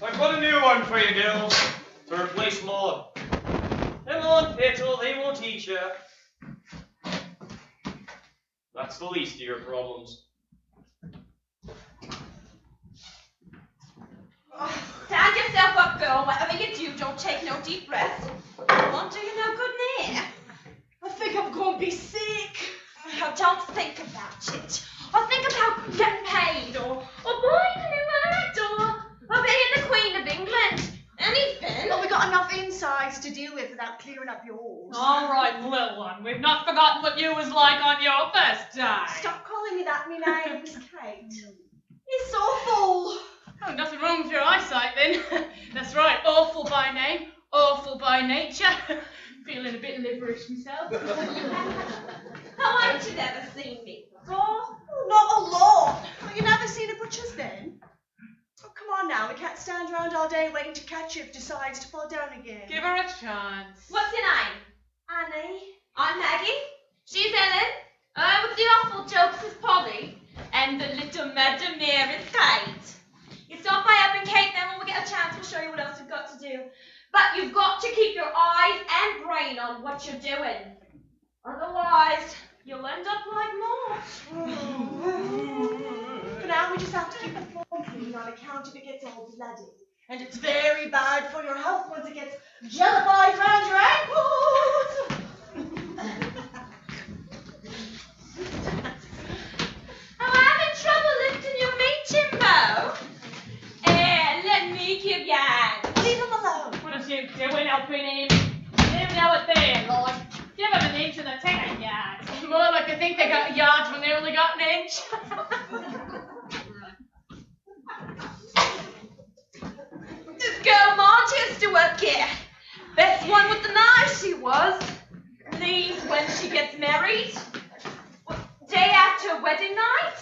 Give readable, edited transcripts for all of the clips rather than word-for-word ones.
I've got a new one for you, girls, to replace Maud. Come on, Petal, they won't teach you. That's the least of your problems. Stand yourself up, girl. Whatever you do, don't take no deep breaths. It won't do you no good near. I think I'm going to be sick. Oh, don't think about it. Or think about getting paid, or buying a new hat, or being the Queen of England. Anything. Well, we got enough insides to deal with without clearing up yours. All right, little one. We've not forgotten what you was like on your first day. Stop calling me that. My name's Kate. It's awful. Oh, nothing wrong with your eyesight then. That's right, awful by name, awful by nature. Feeling a bit liverish myself. Oh, haven't you never seen me before? Oh, not a lot. But you never seen a butcher's then? Oh, come on now. We can't stand around all day waiting to catch you if it decides to fall down again. Give her a chance. What's your name? Annie. I'm Maggie. She's Ellen. With the awful jokes is Polly. And the little Madam Mare is Kate. You stop by up in Kate, then when we get a chance, we'll show you what else we've got to do. But you've got to keep your eyes and brain on what you're doing. Otherwise, you'll end up like Maud. For now, we just have to keep the floor clean on account if it gets all bloody. And it's very bad for your health once it gets jellified around your ankles. I'm having trouble lifting your meat, Jimbo. Let me give you a hand. Leave him alone. What are you doing helping him? You know what they're like. Give them an inch and they take a yard. More like I think they got yards when they only got an inch. This girl Marge used to work here. Best one with the knife she was. Leaves when she gets married. Day after wedding night.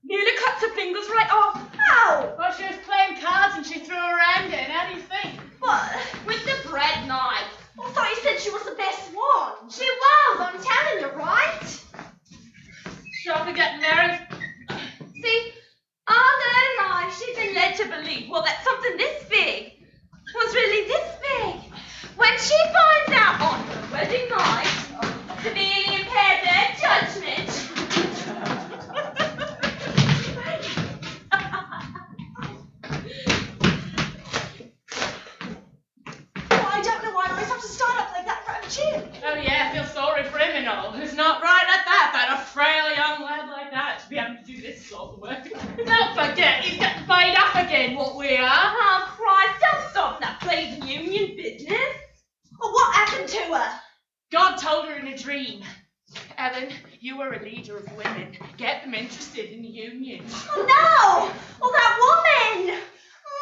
Nearly cuts her fingers right off. Ow! Well, she was playing cards and she threw her hand in. How do you think? What? With the bread knife. I thought you said she was the best one. She was, I'm telling you, right? Shall we get married? See, all her life she'd been led to believe, well, that something this big was really this big. When she finds out on her wedding night to be impaired their judgment. I don't know why I always have to start up like that in front of Jim. Oh yeah, I feel sorry for him and all. It's not right at that a frail young lad like that should be having to do this sort of work. Don't forget, he's getting paid up again, what we are. Oh, Christ, don't stop that blazing union business. Well, what happened to her? God told her in a dream. Ellen, you are a leader of women. Get them interested in the union. Oh, no! Oh, that woman!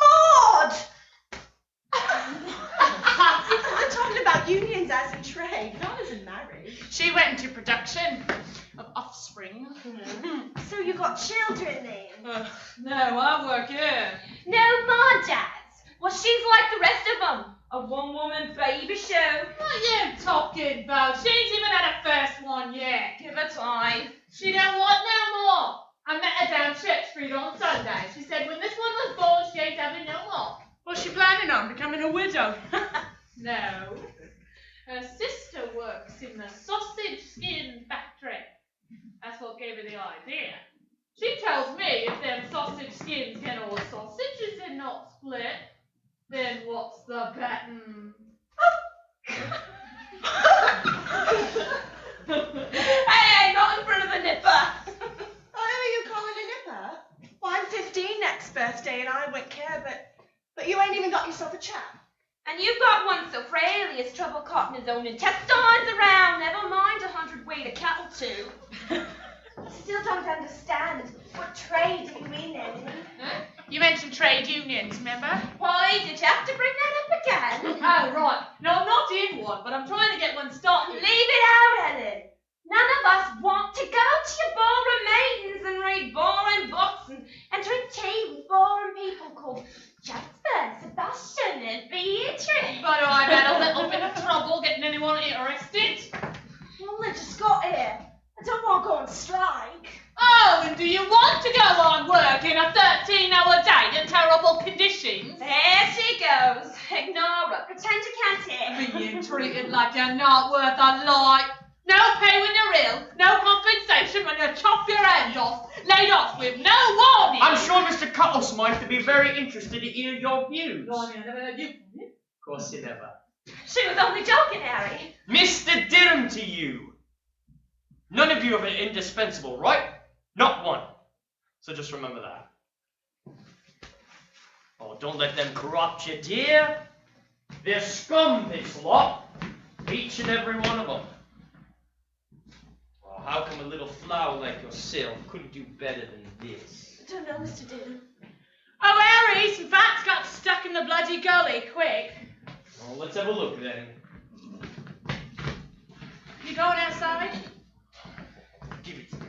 Maud! I'm talking about unions as in trade, not as in marriage. She went into production of offspring. So you got children then? No, I work here. No, my dad's. Well, she's like the rest of them. A one-woman baby show. What are you talking about? She ain't even had her first one yet. Give her time. She don't want no more. I met her down Church Street on Sunday. She said when this one was born, she ain't having no more. What's she planning on, becoming a widow? No. Her sister works in the sausage skin factory. That's what gave her the idea. She tells me if them sausage skins get all sausages and not split, then what's the betting? Hey, not in front of the nipper. Oh, who are you calling a nipper? Well, I'm 15 next birthday and I won't care, but you ain't even got yourself a chap. And you've got one so frail he has trouble cotton his own intestines around, never mind 100 weight of cattle too. Still don't understand what trade you mean trade unions, remember? Why did you have to bring that up again? Oh, right. No, I'm not in one, but I'm trying to get one started. Leave it out, Ellen. None of us want to go to your boring meetings and read boring books and drink tea with boring people called Jasper, Sebastian, and Beatrice. But I've had a little bit of trouble getting anyone interested. Well, they just got here. I don't want to go on strike. Oh, and do you want to go on working a 13-hour day in terrible conditions? There she goes. Ignore her. Pretend you can't hear. Being treated like you're not worth a light. No pay when you're ill, no compensation when you chop your hand off, laid off with no warning. I'm sure Mr. Cuttles might be very interested to hear your views. I never heard you. Of course you never. She was only joking, Harry. Mr. Dirham to you. None of you are indispensable, right? Not one. So just remember that. Oh, don't let them corrupt you, dear. They're scum, this lot. Each and every one of them. Oh, how come a little flower like yourself couldn't do better than this? I don't know, Mr. Dillon. Oh, Harry, some fats got stuck in the bloody gully, quick. Well, let's have a look then. You going outside? Give it to me.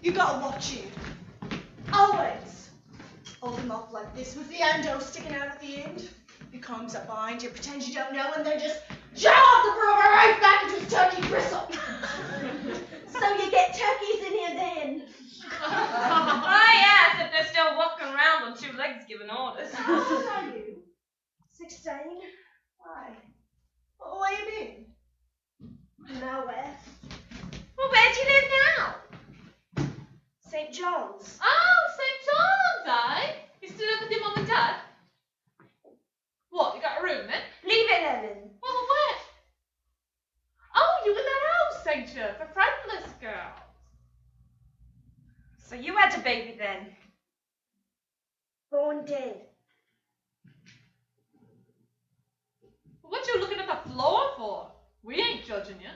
You gotta watch you. Always. Hold him up like this with the endo sticking out at the end. He comes up behind you, pretends you don't know, and then just jab the brother right back into his turkey bristle. So you get turkeys in here then? Oh yes, if they're still walking around on two legs giving orders. How old are you? 16? Why? Well, where you been? Nowhere. Well, where do you live now? St. John's. Oh, St. John's, eh? You still live with your mum and dad? What, you got a room then? Leave it, Ellen. Oh, where? Oh, you in that house, ain't you? For friendless girls. So you had a baby then? Born dead. What you looking at the floor for? We ain't judging you.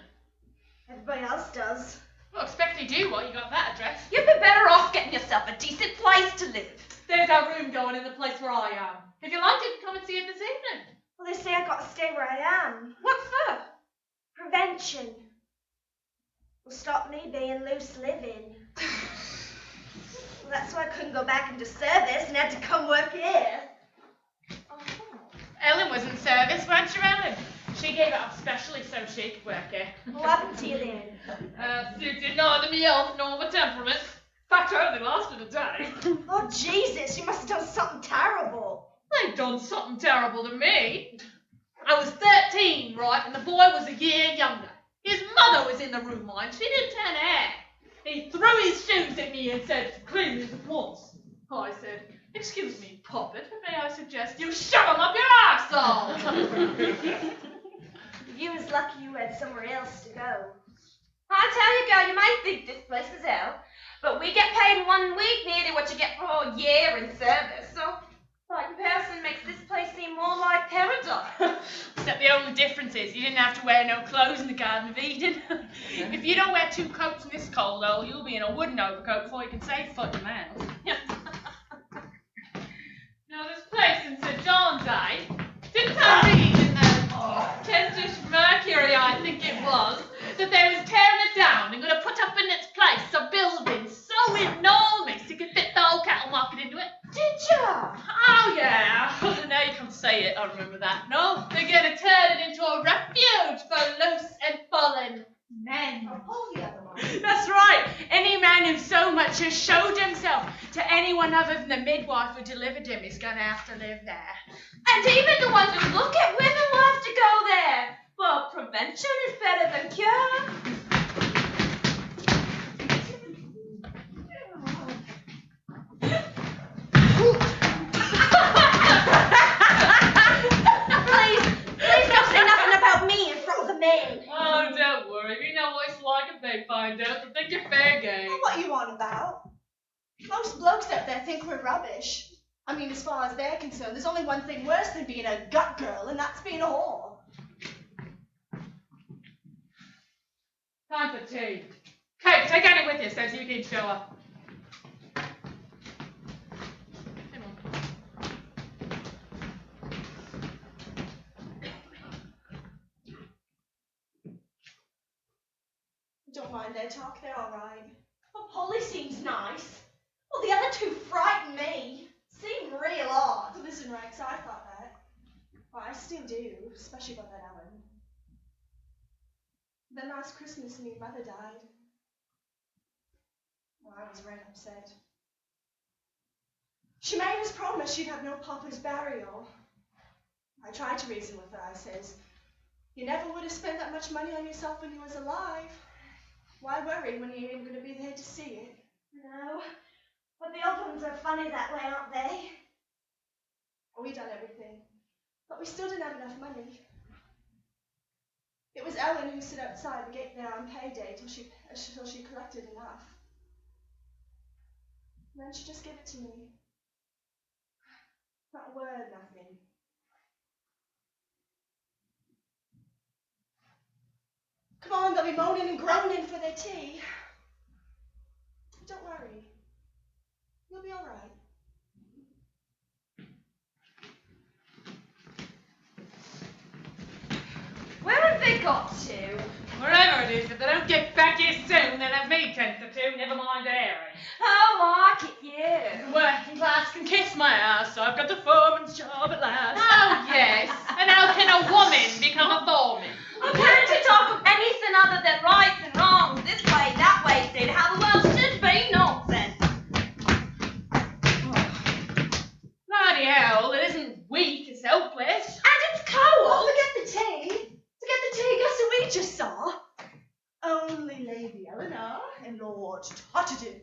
Everybody else does. Well, expect you do what, you got that address. You'd be better off getting yourself a decent place to live. There's a room going in the place where I am. If you like it, come and see him this evening. Well, they say I gotta stay where I am. What for? Prevention. Will stop me being loose living. Well, that's why I couldn't go back into service and had to come work here. Ellen was in service, weren't you, Ellen? She gave it up specially so she could work here. What happened to you then? Suited neither me health nor my temperament. In fact, I only lasted a day. Oh, Jesus, you must have done something terrible. They done something terrible to me. I was 13, right, and the boy was a year younger. His mother was in the room, mind. She didn't turn a hair. He threw his shoes at me and said, "Clean these at once." I said, "Excuse me, Poppet, but may I suggest you shove 'em up your arsehole?" You was lucky you had somewhere else to go. I tell you, girl, you might think this place is hell, but we get paid in 1 week nearly what you get for a year in service. So, by comparison, makes this place seem more like paradise. Except the only difference is you didn't have to wear no clothes in the Garden of Eden. If you don't wear 2 coats in this cold hole, you'll be in a wooden overcoat before you can say foot and mouth. Now, this place in St. John's, eh? Didn't I read in the Kentish Mercury, I think it was, that they was tearing it down and going to put up in its place a building so enormous you could fit the whole cattle market into it? Did ya? Oh, yeah. Now you can say it, I remember that. No, they're going to turn it into a refuge for loose and fallen men. Oh, the other one. That's right. Any man who so much as showed himself to anyone other than the midwife who delivered him is going to have to live there. And even the ones who look at women will have to go there. Well, prevention is better than cure. Please don't say nothing about me in front of the men. Oh, don't worry. We know what it's like if they find out. They think you're fair game. What are you on about? Most blokes out there think we're rubbish. I mean, as far as they're concerned, there's only one thing worse than being a gut girl, and that's being a whore. Time for tea. Take Annie with you so you can show her. Come on. Don't mind their talk, they're alright. Well, Polly seems nice. Well, the other two frighten me. Seem real odd. Listen, Rex, I thought that. Well, I still do, especially about that Ellen. That last Christmas, me mother died. Well, I was right upset. She made us promise she'd have no papa's burial. I tried to reason with her. I says, you never would have spent that much money on yourself when you was alive. Why worry when you ain't going to be there to see it? No, but the old ones are funny that way, aren't they? We done everything, but we still didn't have enough money. It was Ellen who stood outside the gate there on payday till she collected enough. And then she just gave it to me. Not a word, nothing. Come on, they'll be moaning and groaning for their tea. Don't worry. You'll be all right. Where have they got to? Wherever it is, if they don't get back here soon, they'll have me tend to, never mind Harry. Oh, like it, you. The working class can kiss my ass, so I've got the foreman's job at last. Oh, yes. And how can a woman become a foreman? I'm going to talk of anything other than rights and wrongs, this way, that way, saying how the world should be nonsense. Bloody hell, it isn't weak, it's helpless. And it's cold. Oh, forget the tea. Forget the tea, guess who we just saw? Only Lady Eleanor and Lord Totterton.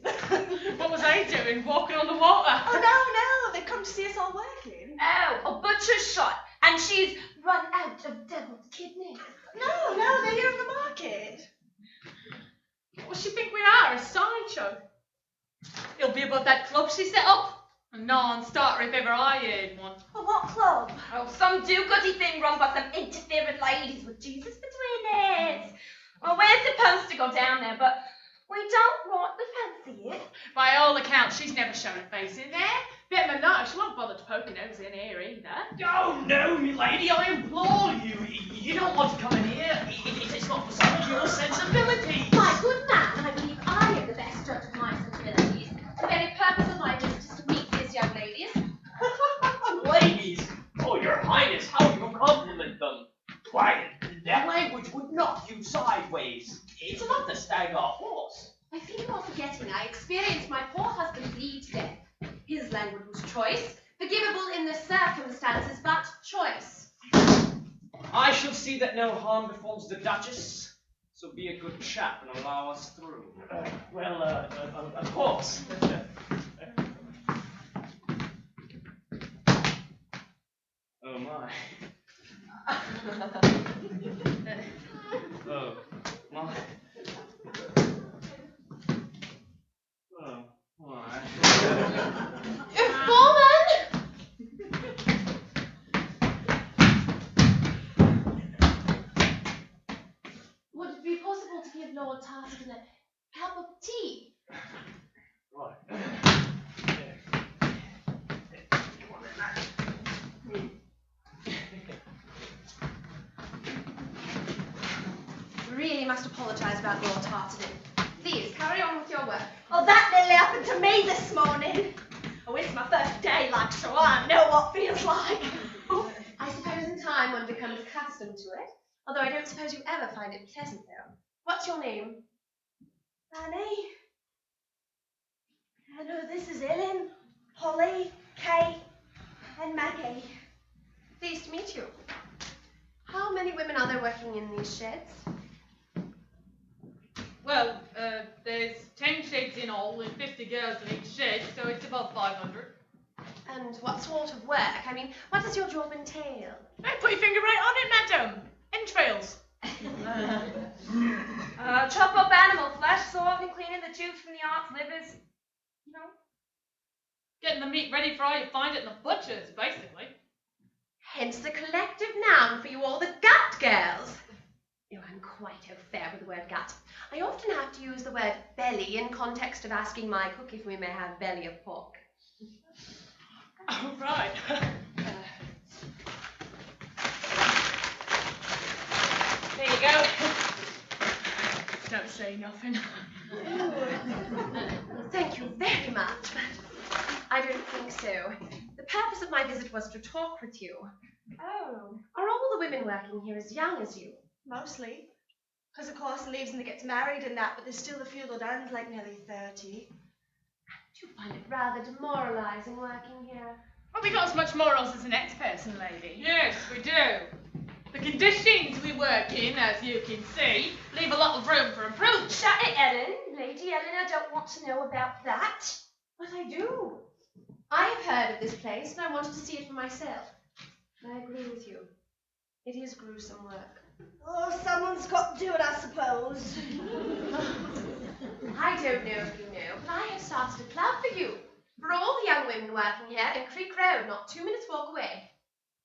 What was I doing, walking on the water? Oh, no, they've come to see us all working. Oh, a butcher's shot, and she's run out of deviled kidneys. No, they're here in the market. What does she think we are, a sideshow? It'll be above that club she set up. A non-starter if ever I heard one. Oh, what club? Oh, some do-goody thing run by some interfering ladies with Jesus between it. Well, we're supposed to go down there, but we don't want to fancy it. By all accounts, she's never shown her face in there. Bet me not, she won't bother to poke her nose in here either. Oh, no, me lady, I implore you. You don't want to come in here. It's not for some of your sensibilities. My good man, I believe I am the best judge of my sensibilities. The very purpose of my visit is to meet these young ladies. Ladies? Oh, your highness, how you compliment them. Why, their language would knock you sideways. It's not the stag or horse. I think you are forgetting I experienced my poor husband bleed to death. His language was choice, forgivable in the circumstances, but choice. I shall see that no harm befalls the Duchess, so be a good chap and allow us through. Of course. Oh, my. Oh, my. Oh, my. Foreman! Would it be possible to give Lord Tarleton a cup of tea? Right. Really must apologise about Lord Tarleton. Please, carry on with your work. Oh, that nearly happened to me this morning. Oh, it's my first day, like, so I know what feels like. I suppose in time one becomes accustomed to it, although I don't suppose you ever find it pleasant, though. What's your name? Annie? I know this is Ellen, Polly, Kate, and Maggie. Pleased to meet you. How many women are there working in these sheds? Well, there's 10 sheds in all and 50 girls in each shed, so it's above 500. And what sort of work? I mean, what does your job entail? Hey, put your finger right on it, madam. Entrails. Chop up animal flesh, sorting, cleaning the tubes from the arts, livers. You know? Getting the meat ready for how you find it in the butcher's, basically. Hence the collective noun for you all, the gut girls. Oh, I'm quite au fait with the word gut. I often have to use the word belly in context of asking my cook if we may have belly of pork. Oh, right. There you go. Don't say nothing. Thank you very much, but I don't think so. The purpose of my visit was to talk with you. Oh, Are all the women working here as young as you? mostly. Because of course leaves and they get married and that, but there's still a few little dads like nearly 30. Do you find it rather demoralising working here? Well, we got as much morals as the next person, lady. Yes, we do. The conditions we work in, as you can see, leave a lot of room for improvement. Shut it, Ellen. Lady Ellen, I don't want to know about that. But I do. I have heard of this place and I wanted to see it for myself. I agree with you. It is gruesome work. Oh, someone's got to do it, I suppose. I don't know if you know, but I have started a club for you. For all the young women working here in Creek Road, not 2 minutes walk away.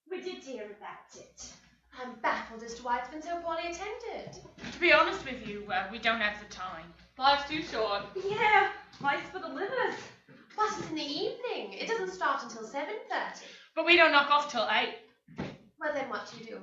We did hear about it. I'm baffled as to why it's been so poorly attended. To be honest with you, we don't have the time. Life's too short. Yeah, rice for the livers. Plus, it's in the evening. It doesn't start until 7:30. But we don't knock off till 8. Well, then what do you do?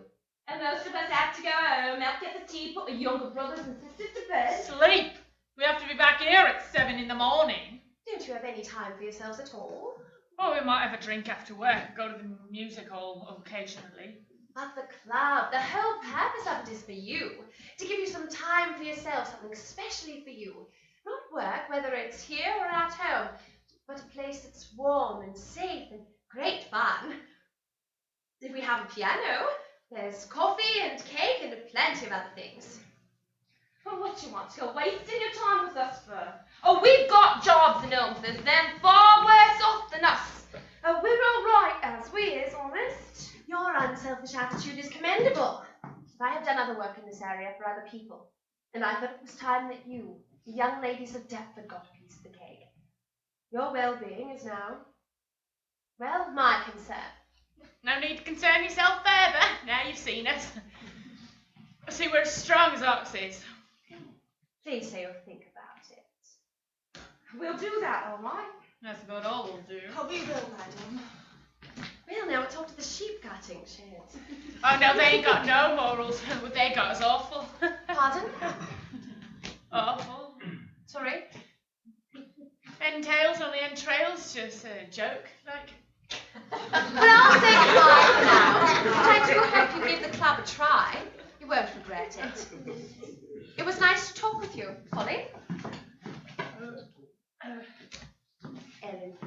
And most of us have to go home, help get the tea, put the younger brothers and sisters to bed. Sleep. We have to be back here at 7 in the morning. Don't you have any time for yourselves at all? Oh, we might have a drink after work, go to the music hall occasionally. At the club, the whole purpose of it is for you. To give you some time for yourself, something especially for you. Not work, whether it's here or at home, but a place that's warm and safe and great fun. If we have a piano, there's coffee and cake and plenty of other things. Well, what you want to go wasting your time with us for? Oh, we've got jobs enough. There's them far worse off than us. Oh, we're all right as we is, honest. Your unselfish attitude is commendable. I have done other work in this area for other people, and I thought it was time that you, the young ladies of Deptford, got a piece of the cake. Your well-being is now, well, my concern. No need to concern yourself further. Now you've seen us. See, we're as strong as oxes. Please say you'll think about it. We'll do that, all right. That's about all we'll do. Oh, we will, madam. Well, now it's on to the sheep cutting shed. Oh, no, they ain't got no morals. What they got is awful. Pardon? Awful. Sorry? Entails only entrails, just a joke, like. Well, I'll say goodbye for now, but I do hope you give the club a try. You won't regret it. It was nice to talk with you, Polly. Ellen.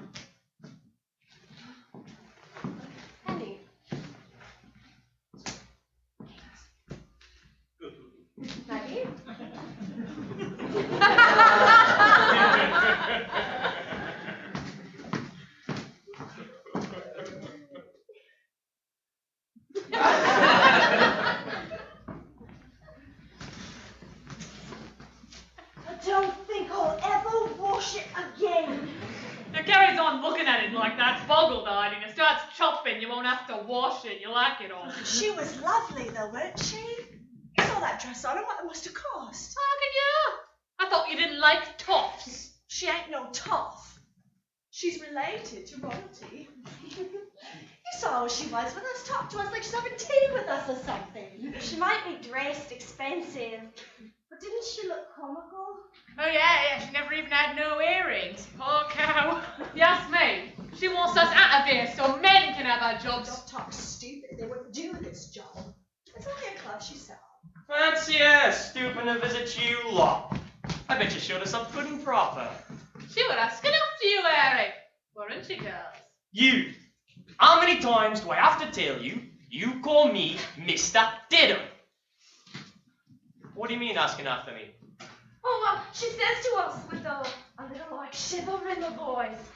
Annie. Maggie. I don't think I'll ever wash it again. It carries on looking at it like that, boggle-eyed, and it starts chopping. You won't have to wash it. You like it all. She was lovely though, weren't she? You saw that dress on and what it must have cost. How can you? I thought you didn't like toffs. She ain't no toff. She's related to royalty. You saw how she was with us, talked to us like she's having tea with us or something. She might be dressed expensive, but didn't she look comical? Oh, yeah, she never even had no earrings. Poor cow. You ask me. She wants us out of here so men can have our jobs. Don't talk stupid. They wouldn't do this job. It's only a club she saw. Fancy her stooping to visit you lot. I bet you showed us up good and proper. She were asking after you, Eric. Weren't she, girls? You. How many times do I have to tell you, you call me Mr. Ditto? What do you mean asking after me? Oh, well, she says to us with a little like shiver in the voice.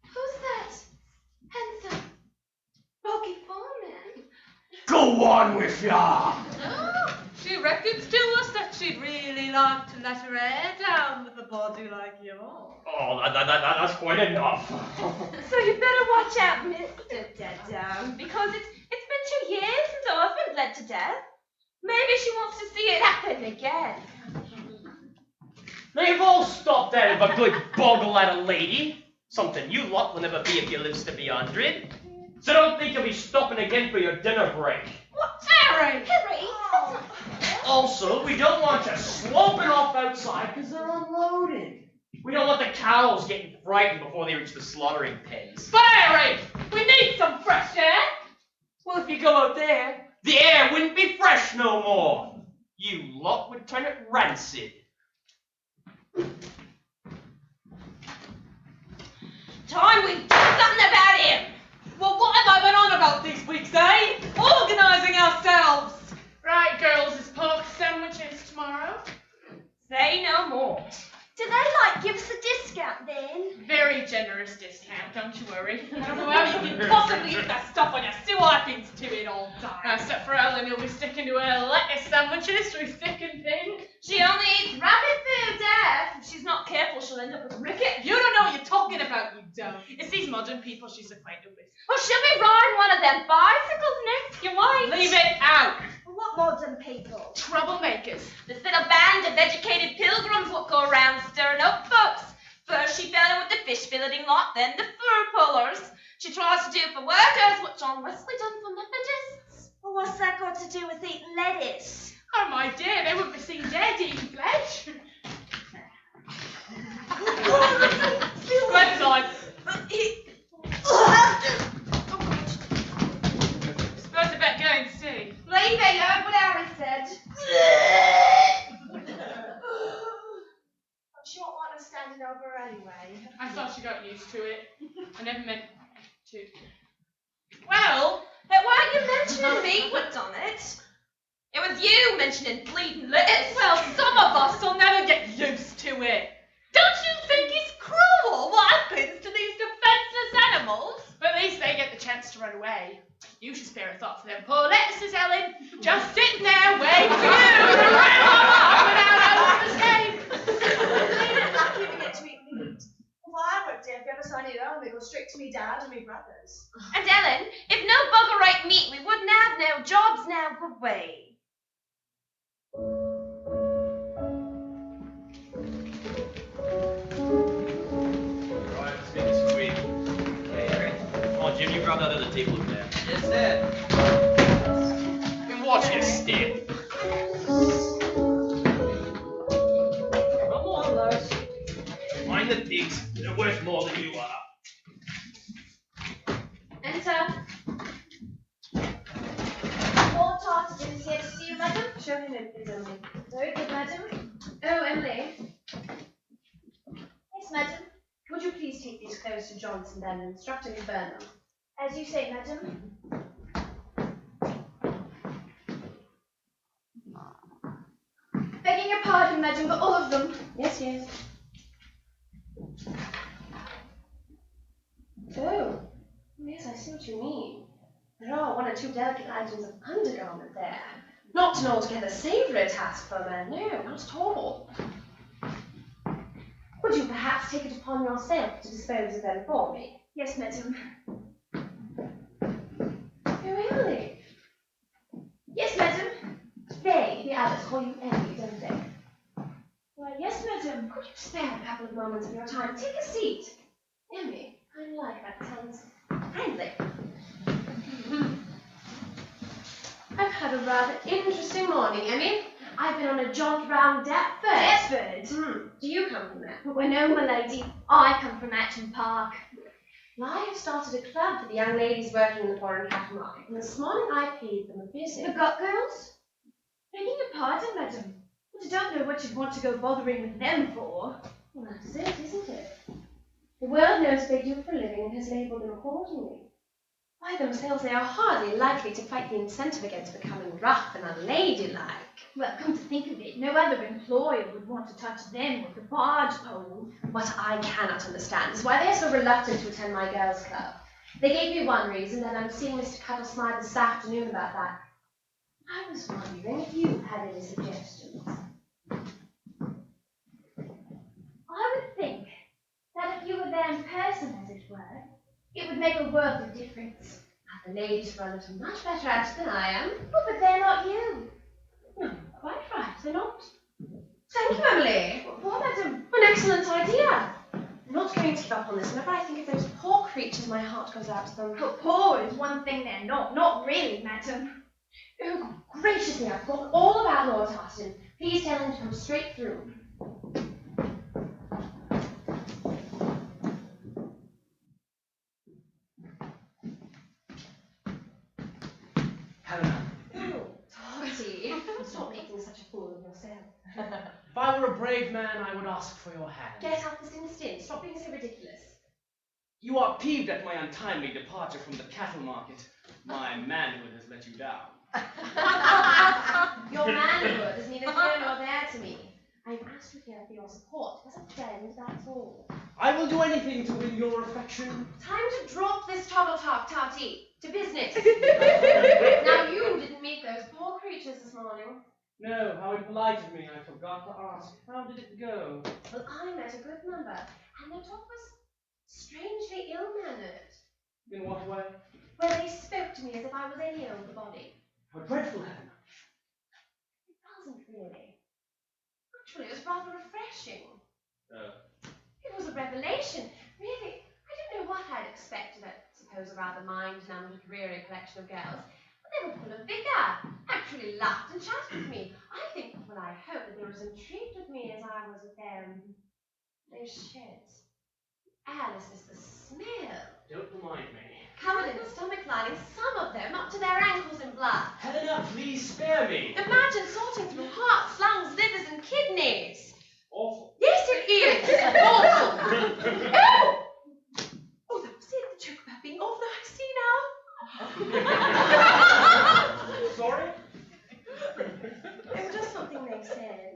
Who's that handsome, bulky foreman? Go on with ya! Oh, she reckons to us that she'd really like to let her hair down with a body like yours. Oh, that's quite enough. So you better watch out, Mr. Deaddown, because it's been 2 years since I've been bled to death. Maybe she wants to see it happen again. Now you've all stopped out of a good boggle at a lady. Something you lot will never be if you lives to be 100. So don't think you'll be stopping again for your dinner break. What? Harry! Harry! Also, we don't want you sloping off outside because they're unloading. We don't want the cows getting frightened before they reach the slaughtering pens. But Harry, we need some fresh air. Well, if you go out there, the air wouldn't be fresh no more. You lot would turn it rancid. Time we do something about him! Well, what have I been on about these weeks, eh? Organising ourselves. Right, girls, is pork sandwiches tomorrow? Say no more. Do they, give us a discount then? Very generous discount, don't you worry. I don't know how you can possibly eat that stuff when you're still happens to it all time. Except for Ellen, who'll be sticking to her lettuce sandwiches through thick and thin. She only eats rabbit food, Dad. If she's not careful, she'll end up with ricket. You don't know what you're talking about, you don't. It's these modern people she's acquainted with. Well, she'll be riding one of them bicycles next, you might. Leave it out. What modern people? Troublemakers. This little band of educated pilgrims what go around stirring up folks. First she fell in with the fish filleting lot, then the fur pullers. She tries to do it for workers, what John Wesley done for Methodists. Well, what's that got to do with eating lettuce? Oh my dear, they wouldn't be seen dead eating flesh. Let's on. Suppose I better go and see. Leave it, you heard what Harry said. She won't want us standing over her anyway. I thought she got used to it. I never meant to. Well, Why are you mentioning me what done it? It was you mentioning bleeding lettuce. well, some of us will never get used to it. Don't you think it's cruel what happens to these defenseless animals? But at least they get the chance to run away. You should spare a thought for them poor lettuces, Ellen. Just sit there, wait for you to run off without out of escape. Not giving it to eat meat. Well, I worked there. If you ever saw any of them, they go straight to me dad and me brothers. And Ellen, if no bugger ate meat, we wouldn't have no jobs now, would we? Right, let's make this quick. Okay, come on, Jim, you grab that other table over there. Yes, sir. And watch your step. Come on, lads. Mind the pigs. They're worth more than you are. Enter. Lord Tarleton is here to see you, madam. Show him in, please, Emily. Very good, madam. Oh, Emily. Yes, madam. Would you please take these clothes to Johnson then and instruct him to burn them? As you say, madam. Begging your pardon, madam, but all of them. Yes, yes. Oh, yes, I see what you mean. There are one or two delicate items of undergarment there. Not an altogether savoury task for a man, no, not at all. Would you perhaps take it upon yourself to dispose of them for me? Yes, madam. Really? Yes, madam. They, the others, call you Emily, don't they? Why, yes, madam. Could you spare a couple of moments of your time? Take a seat. Emily, I like that. Sounds friendly. I've had a rather interesting morning, Emmy. I've been on a jaunt round Deptford. Deptford? Do you come from there? Well, no, my lady. I come from Acton Park. Well, I have started a club for the young ladies working in the foreign cattle market, and this morning I paid them a visit. The got girls? Begging your pardon, madam, but I don't know what you'd want to go bothering with them for. Well, that's it, isn't it? The world knows what they do for a living and has labelled them accordingly. By themselves, they are hardly likely to fight the incentive against becoming rough and unladylike. Well, come to think of it, no other employer would want to touch them with a barge pole. What I cannot understand is why they are so reluctant to attend my girls' club. They gave me one reason, and I'm seeing Mr. Cuttlesmith this afternoon about that. I was wondering if you had any suggestions. I would think that if you were there in person, as it were, it would make a world of difference. The ladies run it much better at than I am. Oh, but they're not you. perhaps they're not. Thank you, Emily. Poor madam. An excellent idea. I'm not going to give up on this. Whenever I think of those poor creatures, my heart goes out to them. But poor is one thing they're not really, madam. Oh, gracious me, I've forgotten all about Lord Harston. Please tell him to come straight through. Helena, Oh, Totty, stop making such a fool of yourself. if I were a brave man, I would ask for your hand. Get up this instant. Stop being so ridiculous. You are peeved at my untimely departure from the cattle market. My manhood has let you down. Your manhood is neither here nor there to me. I've asked you here for your support. As a friend, that's all. I will do anything to win your affection. Time to drop this toggle talk, Tati. To business. Now you didn't meet those poor creatures this morning. No, how impolite of me. I forgot to ask. How did it go? Well, I met a good number, and their talk was strangely ill-mannered. In what way? Well, they spoke to me as if I was any old body. How dreadful, Helena. It wasn't really. Actually, it was rather refreshing. It was a revelation. Really, I don't know what I'd expected. I suppose a rather mind-numbed, dreary collection of girls. But they were full of vigour. Actually laughed and chatted with me. I think, well, I hope that they were as intrigued with me as I was with them. Those sheds. Alice is the smell. Don't remind me. Covered in stomach lining, some of them up to their ankles in blood. Helena, please spare me. Imagine sorting through hearts, lungs, livers, and kidneys. Awful. Yes, it is. Awful. Oh! Oh, that was it. The joke about being awful. I see now. Sorry? It was just something they said.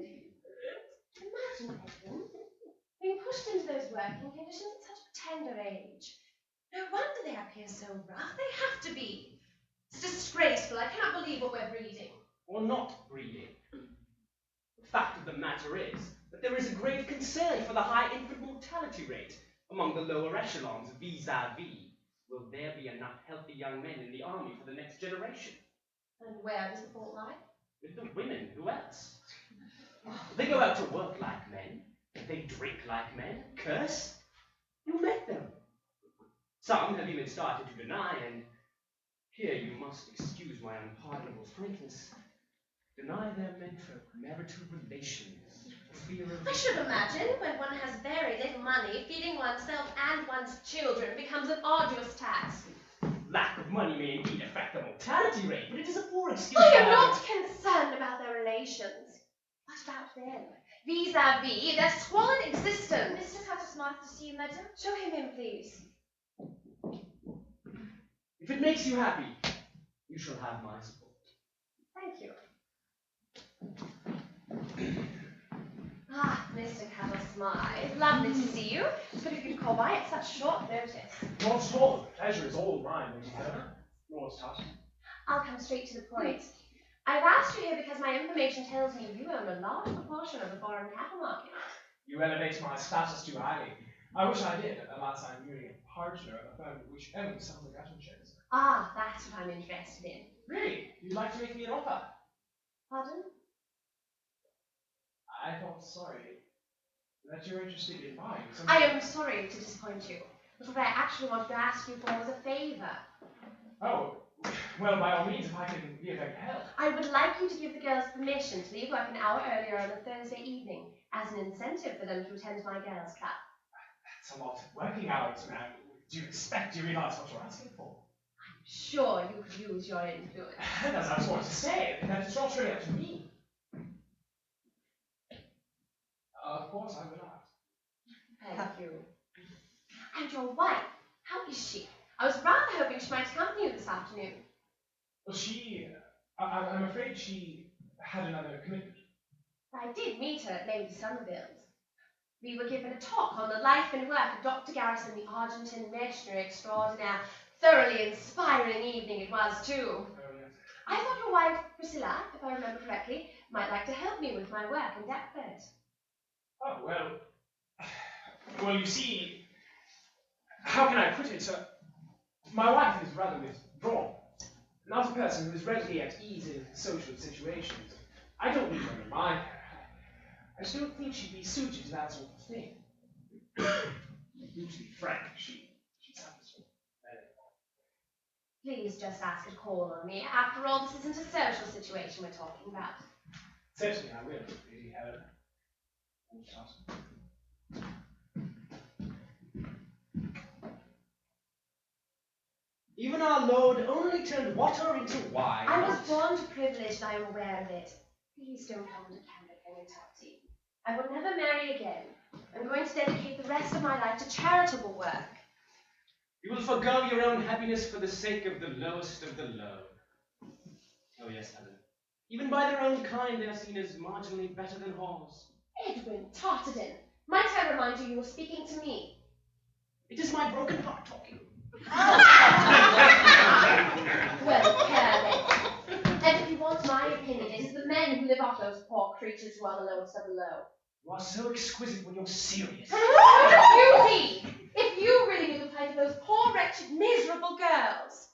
Imagine, Edmund, being pushed into those working conditions at such a tender age. No wonder they appear so rough. They have to be. It's disgraceful. I cannot believe what we're breeding. Or not breeding. The fact of the matter is that there is a grave concern for the high infant mortality rate among the lower echelons vis-a-vis. Will there be enough healthy young men in the army for the next generation? And where does the fault lie? With the women, who else? They go out to work like men. They drink like men. Curse. You met them. Some have even started to deny, and here you must excuse my unpardonable frankness, deny their marital relations for fear of... I should imagine when one has very little money, feeding oneself and one's children becomes an arduous task. Lack of money may indeed affect the mortality rate, but it is a poor excuse. I am not concerned about their relations. What about them? Vis-a-vis their squalid existence. Mr. Cuttersmith to see you, madam. Show him in, please. If it makes you happy, you shall have my support. Thank you. Ah, Mr. Cuttersmith, lovely to see you. But if you call by at such short notice. Not at all. The pleasure is all mine, Lady Helena. Lord Harston. I'll come straight to the point. I've asked you here because my information tells me you own a large proportion of the foreign cattle market. You elevate my status too highly. I wish I did, alas I'm merely a partner of a firm which owns some of the cattle shares. Ah, that's what I'm interested in. Really? You'd like to make me an offer? Pardon? I thought, sorry, that you're interested in buying something. I am sorry to disappoint you, but what I actually wanted to ask you for was a favour. Oh, well, by all means, if I can be of any help. I would like you to give the girls permission to leave work an hour earlier on a Thursday evening as an incentive for them to attend my girls' club. That's a lot of working hours, man. Do you realise what you're asking for? I'm sure you could use your influence. As I was going to say, that it's not really up to me. Of course, I will ask. Thank you. And your wife, how is she? I was rather hoping she might accompany you this afternoon. Well, I'm afraid she had another commitment. I did meet her at Lady Somerville's. We were given a talk on the life and work of Dr. Garrison, the Argentine missionary extraordinaire. Thoroughly inspiring evening it was, too. Oh, yes. I thought your wife, Priscilla, if I remember correctly, might like to help me with my work in Deptford. Oh, well, you see, how can I put it? My wife is rather withdrawn, not a person who is readily at ease in social situations. I don't need her in my hair. I just don't think she'd be suited to that sort of thing. To be frank, she sounds sort of Please just ask a call on me. After all, this isn't a social situation we're talking about. Certainly I will, Lady Helen. Even our Lord only turned water into wine. I was born to privilege and I am aware of it. Please don't come to Canada and Topsy. I will never marry again. I'm going to dedicate the rest of my life to charitable work. You will forgo your own happiness for the sake of the lowest of the low. Oh yes, Helen. Even by their own kind, they are seen as marginally better than whores. Edwin Tartadin, might I remind you were speaking to me? It is my broken heart talking. Well, careless. And if you want my opinion, it is the men who live off those poor creatures who are the lowest of the low. You are so exquisite when you're serious. Beauty! If you really knew the plight of those poor, wretched, miserable girls.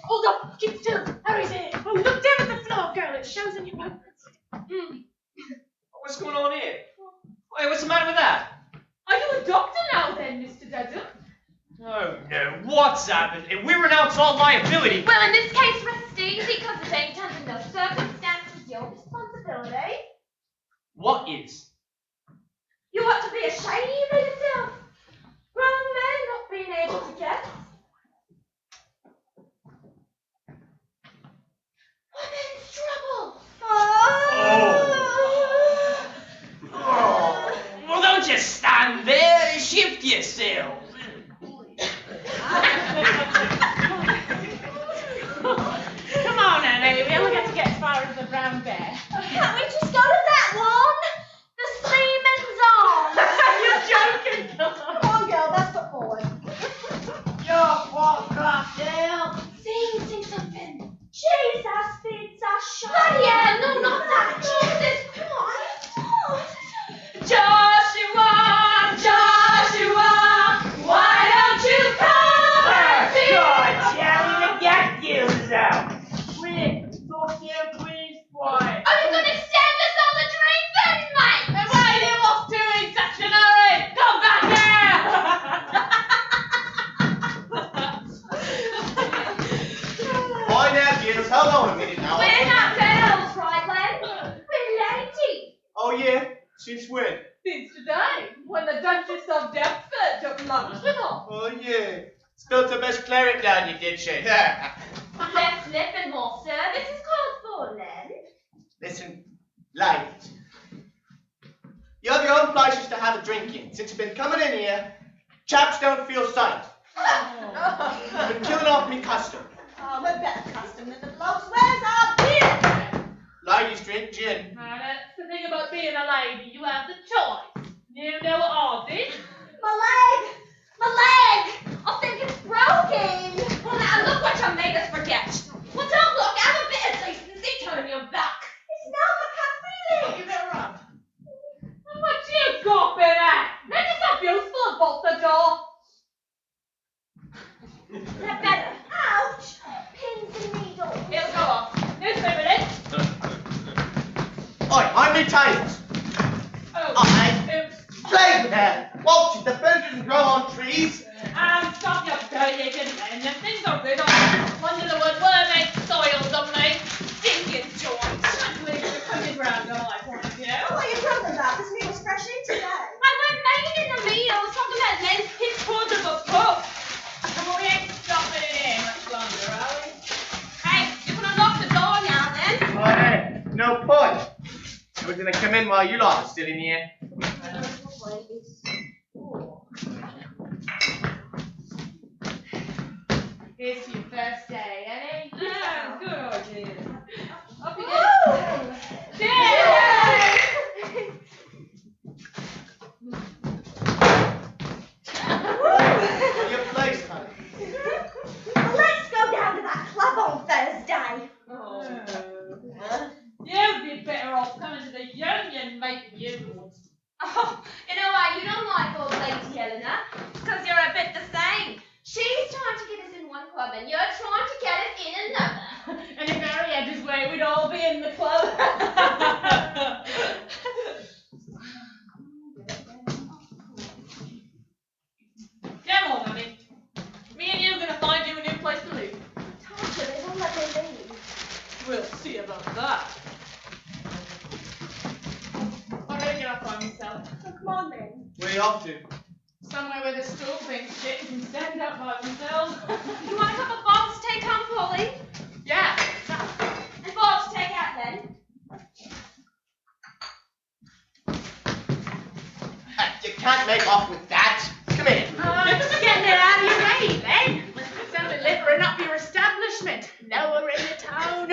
Hold up! Keep still! Harry's here! Oh, look down at the floor, girl! It shows in your pockets. What's going on here? Wait, what's the matter with that? Are you a doctor now then, Mr. Dudden? Oh no, what's happened? We renounce all liability. Well, in this case, rest easy, because it ain't under no circumstances your responsibility. What is? You ought to be ashamed of yourself. Grown men not being able to guess. Women's trouble. Oh, well, don't just stand there. Shift yourself. Come on, Annie, we only got to get as far as the brown bear. Can't we just go to that one? The Seaman's on. You're joking, Come on, girl, that's foot forward. Your poor cocktail! Sing something. Jesus, feeds us shut. Bloody hell, no, not that. Jesus, come on. Joshua, why don't you come and see? God, Jelly, get you out! Quick, talk here, please, boy. Are you gonna stand us on the drink then, mate? And why are you off to in such an hurry? Come back Boy, now, dears, hold on a minute now. We're not girls, right, Len? We're ladies. Oh, yeah? Since when? Since today, when the Duchess of Deptford took lunch with us. Oh, yeah. Spilt the best claret down you, did she? Less slip and more service is called for, Len. Listen, ladies. You have your own places to have a drink in. Since you've been coming in here, chaps don't feel safe. You've been killing off me custom. Oh, we're better custom than the blokes. Where's our beer? Ladies drink gin. Now, that's the thing about being a lady, you have the choice. You know what ours is? My leg! I think it's broken. Well, now look what you made us forget. Well, don't look. Have a bit of decency. Turn your back. It's now I can't feel it. Give it a rub. What you gawping at? Make yourself useful and bolt the door. That better. Ouch! Pins and needles. It'll go off. Newspaper then. Oi, mind me tails. Oh, Plague there. Watch, the fern doesn't grow on trees. and stop your dirty and them things are rid of. Under the wood, worm soils on me. Stinking joints. Can't believe you're coming round all I want to do. Oh, what are you talking about? This meat was fresh in today. I wasn't making the meal. I was talking about Len's his quarter of a pub. Come on, we ain't stopping in here much longer, are we? Hey, you're gonna lock the door now then? Oh, hey, no point. I was gonna come in while you lot are still in here. It's your first day, eh? Yeah. Good idea. Up you go. Your place, honey. Let's go down to that club on Thursday. You making you. Oh, you know why you don't like old Lady Helena? Because you're a bit the same. She's trying to get us in one club and you're trying to get us in another. And if Harry had his way, we'd all be in the club. Come on, honey. Me and you are gonna find you a new place to live. Told you, they won't let me leave. We'll see about that. I better get off by myself. Oh, come on then. Where are you off to? Somewhere where the stool things shit can stand up by themselves. You want a cup of bottles to take home, Polly? Yeah. And bottles to take out then? You can't make off with that. Come here. I'm just getting it out of your way, then. Sounded littering up your establishment. Nowhere in the town.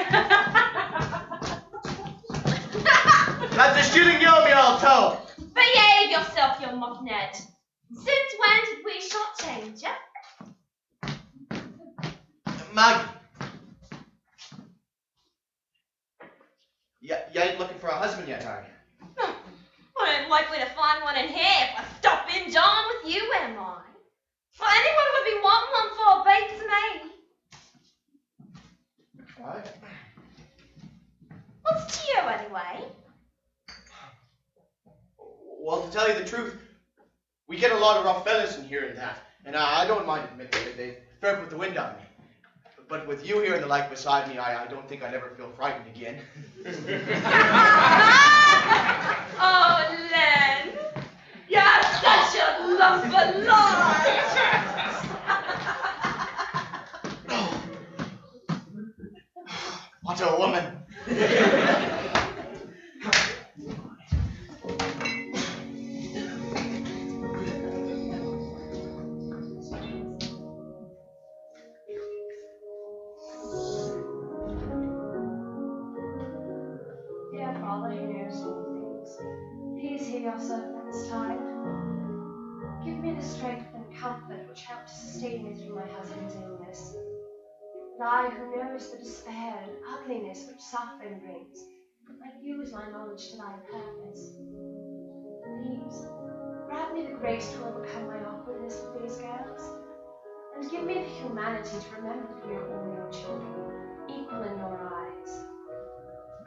That's a shooting you, me old toe. Behave yourself, you mucknut. Since when did we shortchange you? Maggie. You ain't looking for a husband yet, are you? I ain't likely to find one in here if I stop in John with you, am I? Well, anyone would be wanting one for beats me. Right. What's to you, anyway? Well, to tell you the truth, we get a lot of rough fellas in here and that, and I don't mind admitting it. They fair put the wind on me. But with you here and the like beside me, I don't think I'd ever feel frightened again. Oh, Len, you're such a lumber lord. What a woman! Dear Father, who knows all things, please hear your servant this time. Give me the strength and comfort which helped to sustain me through my husband's illness. And I, who knows the despair and ugliness which suffering brings, might use my knowledge to thy purpose. Please, grant me the grace to overcome my awkwardness with these girls, and give me the humanity to remember that we are all your children, equal in your eyes.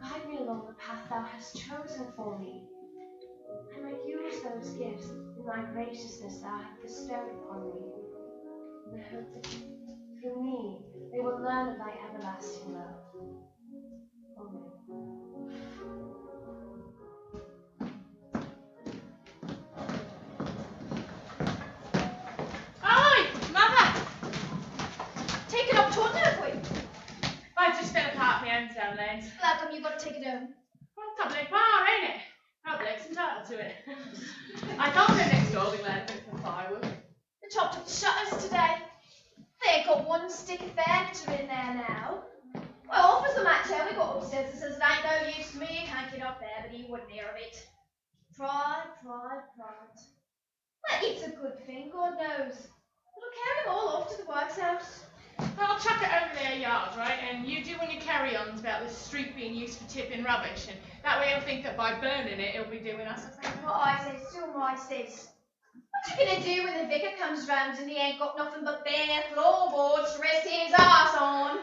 Guide me along the path thou hast chosen for me. I might use those gifts in thy graciousness thou hast bestowed upon me. And I hope that through me they will learn of thy everlasting love. Amen. Oi, Mother! Take it up to a nursery. I just fell apart my hands down, Lens. How come you got to take it home? Well, it's public bar, ain't it? Public's entitled to it. I can't go next door with anything for firewood. They chopped up the shutters today. They ain't got one stick of furniture in there now. Well, Officer Matt tell me got upstairs and says it ain't no use to me, you can't get up there, but he wouldn't hear of it. Pride. Well, it's a good thing, God knows. It'll carry them all off to the works house. I'll chuck it over their yard, right? And you do any carry-ons about this street being used for tipping rubbish, and that way he'll think that by burning it, he'll be doing us a favour. What I says, still my says. What you gonna do when the vicar comes round and he ain't got nothing but bare floorboards to rest his arse on?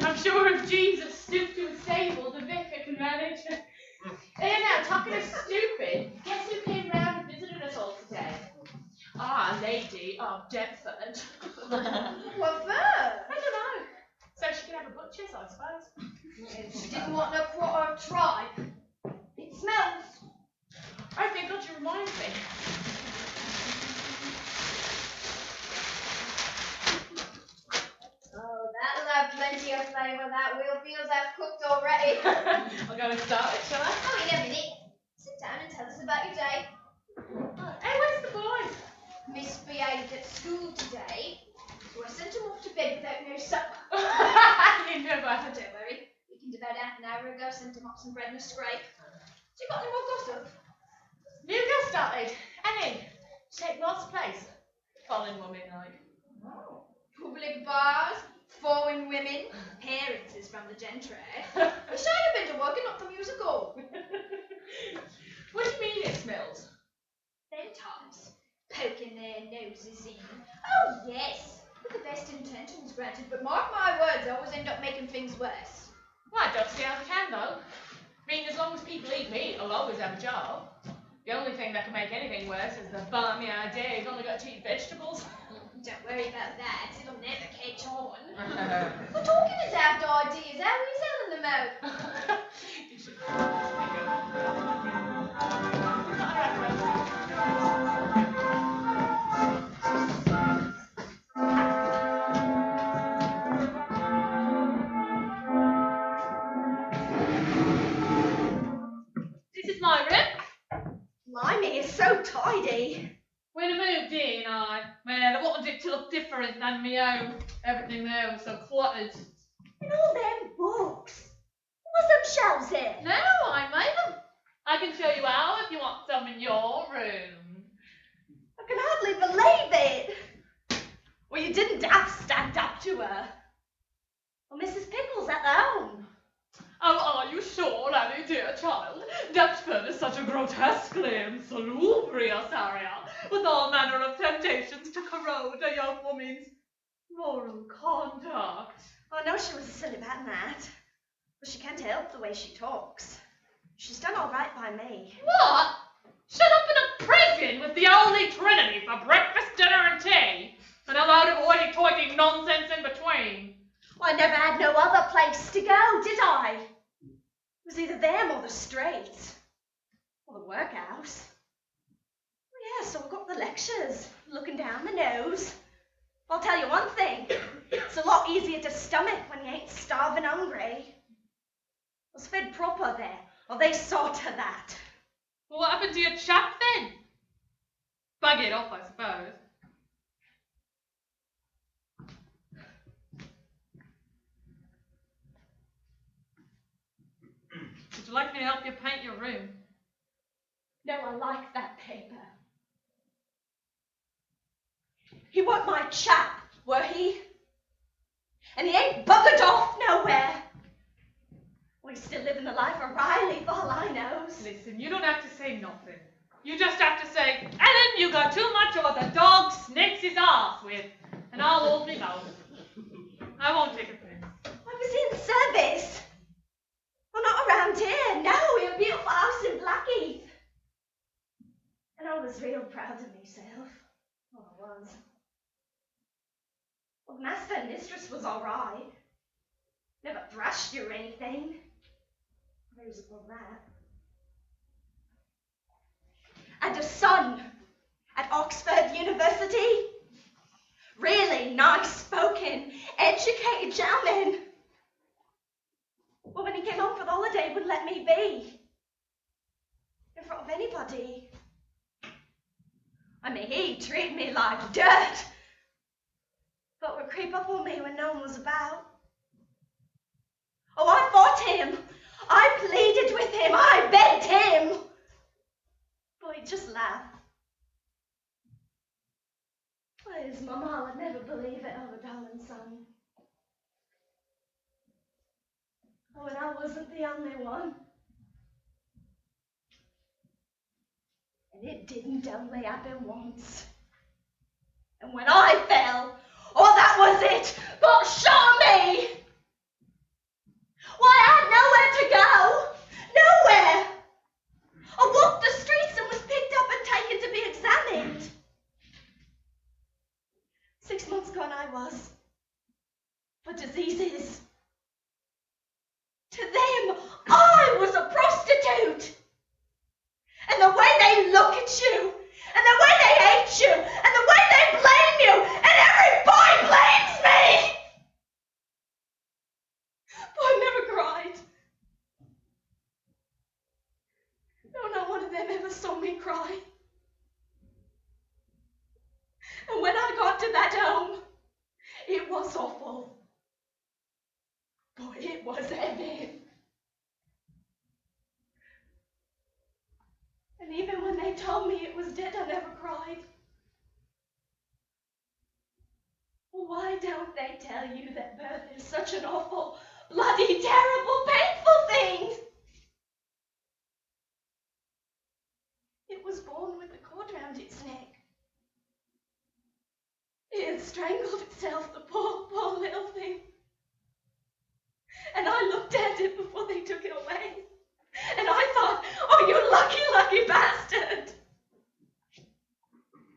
I'm sure if Jesus stooped to a stable, the vicar can manage. There now, talking of stupid, guess who came round and visited us all today? Our Lady of Deptford. What for? I don't know. So she can have a butcher's, I suppose. She didn't want no quarter of tripe. It smells. I think God, you remind me. Oh, that'll have plenty of flavour, that wheel feels I've cooked already. I'll go and start it, shall I? Oh, in a minute. Sit down and tell us about your day. Hey, where's the boys? Misbehaved at school today, so I sent him off to bed without no supper. You never. Don't worry, weakened about half an hour ago, sent him up some bread and a scrape. So you got any more gossip? New girl started. Annie, take Rod's place. Foreign woman, like. Oh. Public bars, foreign women, appearances from the gentry. I sure you've been to work and not the musical. Was does he seem? Oh, yes, with the best intentions granted, but mark my words, I always end up making things worse. Well, I don't see how they can, though. I mean, as long as people eat meat, I'll always have a job. The only thing that can make anything worse is the balmy idea you've only got to eat vegetables. Don't worry about that, it'll never catch on. We're talking as apt ideas, how are we selling them out? You should. This is my room. Blimey, it's so tidy. When I moved in, I wanted it to look different than my own. Everything there was so cluttered. And all them books. What's them shelves here? No, I made them. I can show you how if you want some in your room. I can hardly believe it. Well, you didn't have to stand up to her. Well, Mrs. Pickle's at home. Oh, are you sure, Annie, dear child? Deptford is such a grotesquely insalubrious area, with all manner of temptations to corrode a young woman's moral conduct. I know she was a silly about that, but she can't help the way she talks. She's done all right by me. What? Shut up in a prison with the Holy Trinity for breakfast, dinner, and tea, and a load of hoity-toity nonsense in between. Well, I never had no other place to go, did I? It was either them or the streets, or the workhouse. Well, yeah, so I got the lectures, looking down the nose. I'll tell you one thing, it's a lot easier to stomach when you ain't starving hungry. I was fed proper there, or they saw to that. Well, what happened to your chap then? Bug it off, I suppose. Would you like me to help you paint your room? No, I like that paper. He weren't my chap, were he? And he ain't buggered off nowhere. Well, he's still living the life of Riley, for all I knows. Listen, you don't have to say nothing. You just have to say, Ellen, you got too much of what the dog snakes his ass with, and I'll hold me mouth. I won't take offense. I was in service. Well, not around here. No, in a beautiful house in Blackheath. And I was real proud of myself. Oh, I was. Well, the master and mistress was all right. Never thrashed you or anything. There was above that. And a son at Oxford University. Really nice-spoken, educated gentleman. Well, when he came home for the holiday, he wouldn't let me be. In front of anybody. I mean, he treated me like dirt. But would creep up on me when no one was about. Oh, I fought him. I pleaded with him. I begged him. But he'd just laugh. Well, his mama would never believe it, oh, darling son. Oh, and I wasn't the only one. And it didn't only happen once. And when I fell, oh, that was it. God shot me. Why, I had nowhere to go. Nowhere. I walked the streets and was picked up and taken to be examined. 6 months gone I was. For diseases. To them, I was a prostitute. And the way they look at you, and the way they hate you, and the way they blame you, and every boy blames me. But I never cried. No, not one of them ever saw me cry. And when I got to that home, it was awful. Boy, it was heavy. And even when they told me it was dead, I never cried. Well, why don't they tell you that birth is such an awful, bloody, terrible, painful thing? It was born with a cord around its neck. strangled itself, the poor, poor little thing. And I looked at it before they took it away. And I thought, oh, you lucky, lucky bastard.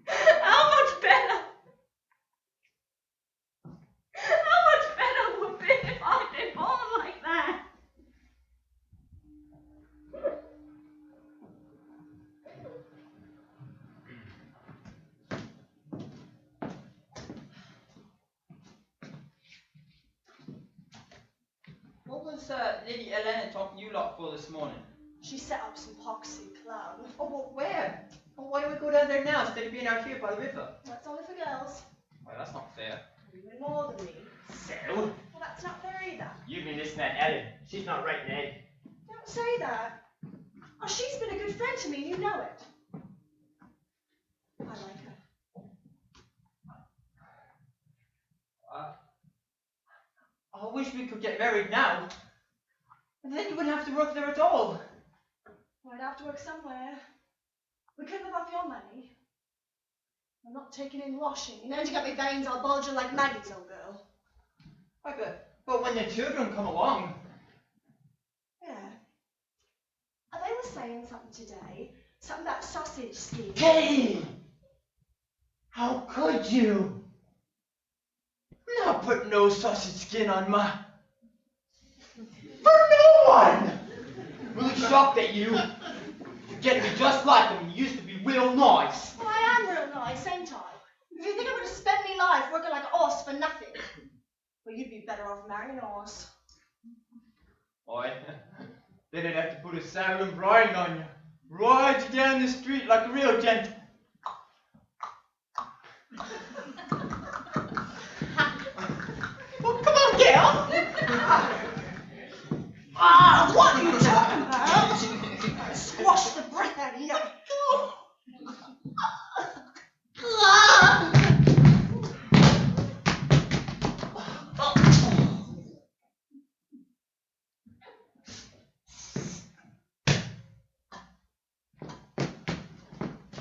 How much better? How much better would it be if I'd been born like that? What was Lady Elena talking you lot for this morning? She set up some poxy club. Oh, well, where? Well, why don't we go down there now instead of being out here by the river? That's only for girls. Well, that's not fair. You know more than me. So, Well, that's not fair either. you've been listening to Ellen. She's not right, Ned. Don't say that. Oh, she's been a good friend to me, and you know it. I like her. I wish we could get married now. And then you wouldn't have to work there at all. Well, I'd have to work somewhere. We could live off your money. I'm not taking in washing. You know, you got me veins all bulging like Maggie's old girl. Right, but when the children come along. Yeah. Oh, they were saying something today. Something about sausage skin. Hey! How could you? Not put no sausage skin on my... For no one! Really shocked at you. You're getting me just like him. You used to be real nice. Well, I am real nice, ain't I? If you think I would have spent me life working like a horse for nothing, well, you'd be better off marrying a horse. Boy, then I'd have to put a saddle and bridle on you. Ride you down the street like a real gent. Well, come on, girl. What are you talking about? Squash the breath out of you.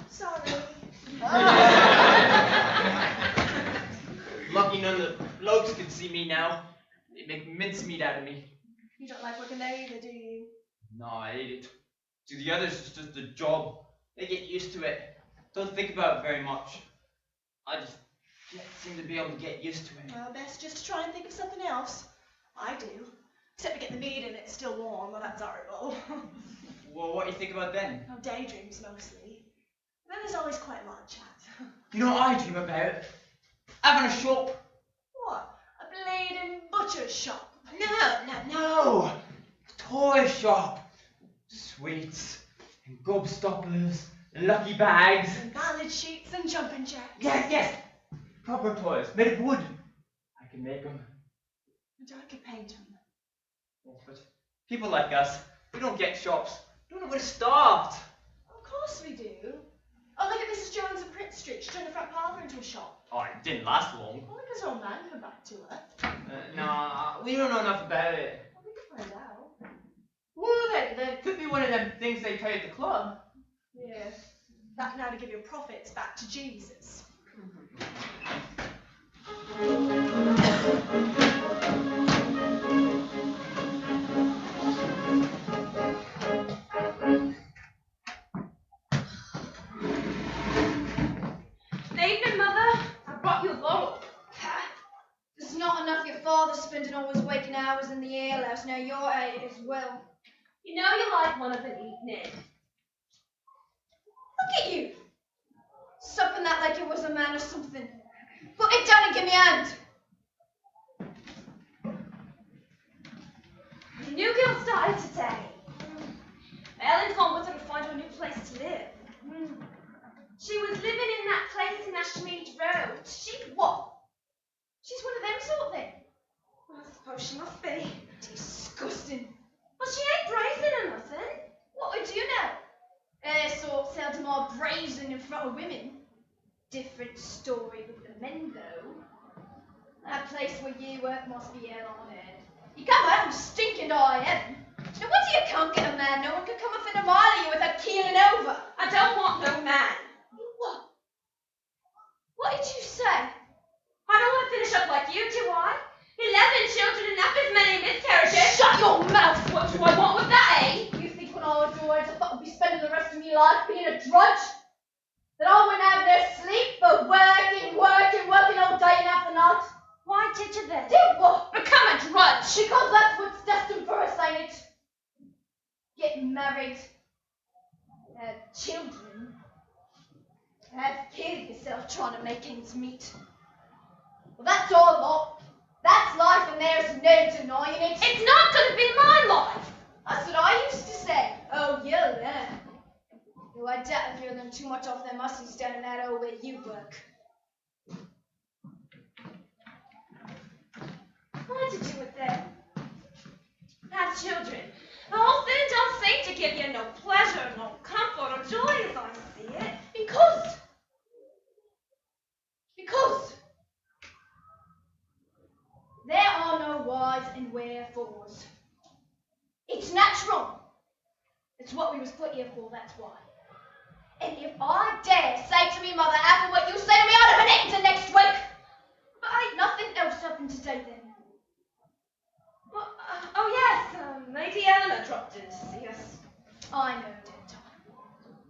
Sorry. Lucky none of the blokes could see me now. They make mincemeat out of me. You don't like working there either, do you? No, I hate it. To the others, it's just a job. They get used to it. Don't think about it very much. I just can't seem to be able to get used to it. Well, best just to try and think of something else. I do. Except we get the meat and it's still warm. Well, that's horrible. Well, what do you think about then? Oh, daydreams mostly. Then there's always quite a lot of chat. You know what I dream about? Having a shop. What? A bleeding butcher's shop? No. A toy shop. Sweets and gobstoppers and lucky bags. And ballad sheets and jumping jacks. Yes. Proper toys, made of wood. I can make them. And I could paint them. Yes, but people like us, we don't get shops. We don't know where to start. Of course we do. Oh, look at Mrs. Jones of Prince Street. She turned the front parlour into a shop. Oh, it didn't last long. Well, because her old man come back to her. Nah, we don't know enough about it. Well, we can find out. Well, that could be one of them things they play at the club. Yeah. That now to give your profits back to Jesus. Evening, Mother. I brought you a bottle. There's not enough your father spending all his waking hours in the alehouse. Now you're at it as well. You know you like one of an evening. Look at you. Supping that like it was a man or something. Put it down and give me a hand. The new girl started today. Ellen's gone with her to find her a new place to live. She was living in that place in Ashmead Road. What? She's one of them sort of thing. Well, I suppose she must be. Disgusting. Well, she ain't brazen or nothing. What would you know? Their sort seldom are brazen in front of women. Different story with the men, though. That place where you work must be hell on earth. You come home stinking to high heaven. Now, what do you can't get a man? No one can come within a mile of you without keeling over. I don't want no man. What? What did you say? I drudge? That I wouldn't have no sleep for working all day and half the night? Why did you then? Did what? Become a drudge. Because that's what's destined for us, ain't it? Get married, have children, have killed yourself trying to make ends meet. Well, that's all lot. That's life and there's no denying it. It's not going to be my life. That's what I used to say. Oh, you'll learn. Though I doubt if you'll learn too much off them hussies down in that hole where you work. What did you with them? Have children. The whole thing don't seem to give you no pleasure, no comfort or joy as I see it. Because there are no whys and wherefores. It's natural. It's what we was put here for, that's why. And if I dare say to me mother after what you say to me, I'd have an end to next week. But I ain't nothing else happened today then. Well, oh yes, Lady Eleanor dropped in to see us. I know, didn't I?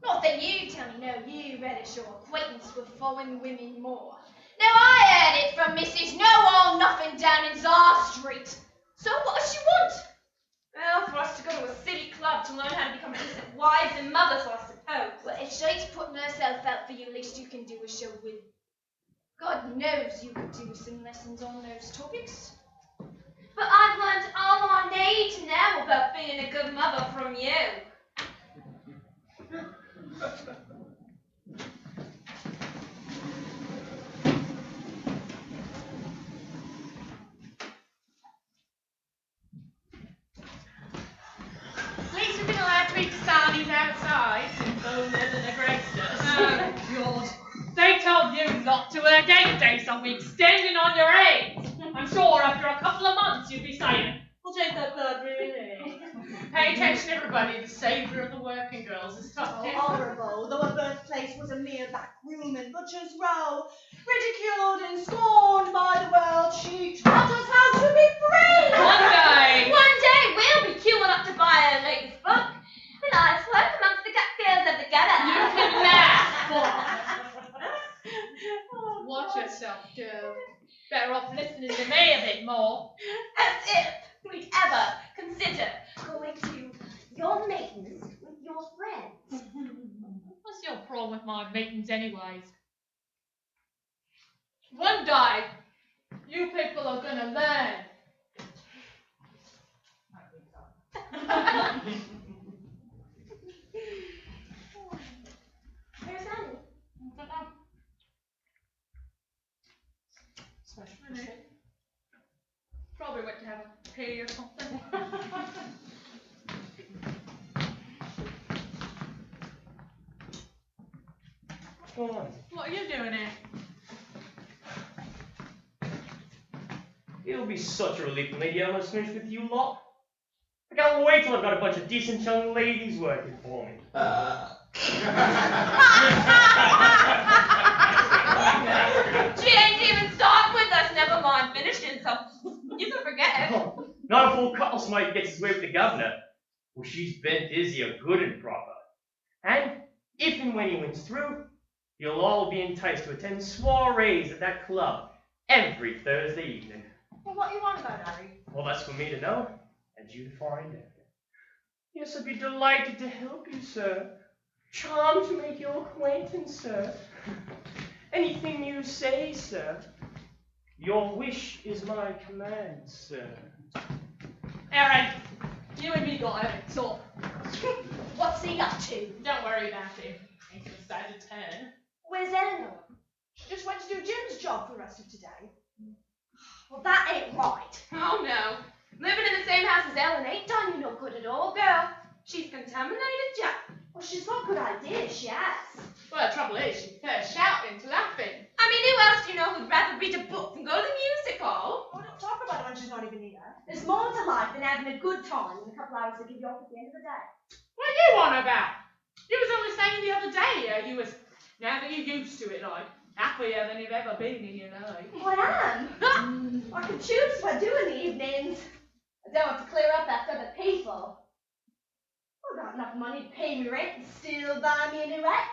Not that you tell me, no, you relish your acquaintance with foreign women more. Now I heard it from Mrs. No all nothing down in Czar Street. So what does she want? Well, for us to go to a city club to learn how to become decent wives and mothers, I suppose. Well, if she's putting herself out for you, least you can do is show will. God knows you could do with some lessons on those topics. But I've learned all I need to know about being a good mother from you. At least we've been allowed to eat sarnies outside since old Eleanor graced us. Oh, God. They told you not to work 8 days a week, standing on your eggs. I'm sure after a couple of months you'd be saying, "We'll take that bird, really." Pay attention, everybody. The saviour of the working girls is tough. Oh, horrible, though her birthplace was a mere back room in Butcher's Row. Ridiculed and scorned by the world, she taught us how to be free! One day we'll be queuing up to buy a latest book. The life's work amongst the gut girls of the gutter. You can laugh. Watch yourself, Joe. Better off listening to me a bit more. As if we'd ever consider going to your meetings with your friends. What's your problem with my meetings anyways? One day, you people are gonna learn. Where's Annie? Probably went to have a pee or something. What's going on? What are you doing here? It'll be such a relief when Lady Eleanor's finished with you lot. I can't wait till I've got a bunch of decent young ladies working for me. She ain't even starting with us, never mind finishing, so you can forget it. Oh, not a fool Cuttles might get his way with the governor. Well, she's been busy a good and proper. And if and when he wins through, you'll all be enticed to attend soirees at that club every Thursday evening. Well, what you want about, Harry? Well, that's for me to know, and you to find out. Yes, I'd be delighted to help you, sir. Charmed to make your acquaintance, sir. Anything you say, sir. Your wish is my command, sir. Alright, you and me got a talk. What's he up to? Don't worry about him. He's decided to turn. Where's Eleanor? She just went to do Jim's job for the rest of today. Well, that ain't right. Oh no. Living in the same house as Ellen ain't done you no good at all, girl. She's contaminated Jack. Well, she's got good ideas, she has. Well, the trouble is, she prefers shouting to laughing. I mean, who else do you know who'd rather read a book than go to the music hall? Oh, don't talk about it when she's not even here. There's more to life than having a good time in a couple hours to give you off at the end of the day. What are you on about? You was only saying the other day you was, now that you're used to it, like, happier than you've ever been in your life. Well, I am. I can choose what I do in the evenings. I don't have to clear up after other people. I've got enough money to pay me rent and still buy me a new hat.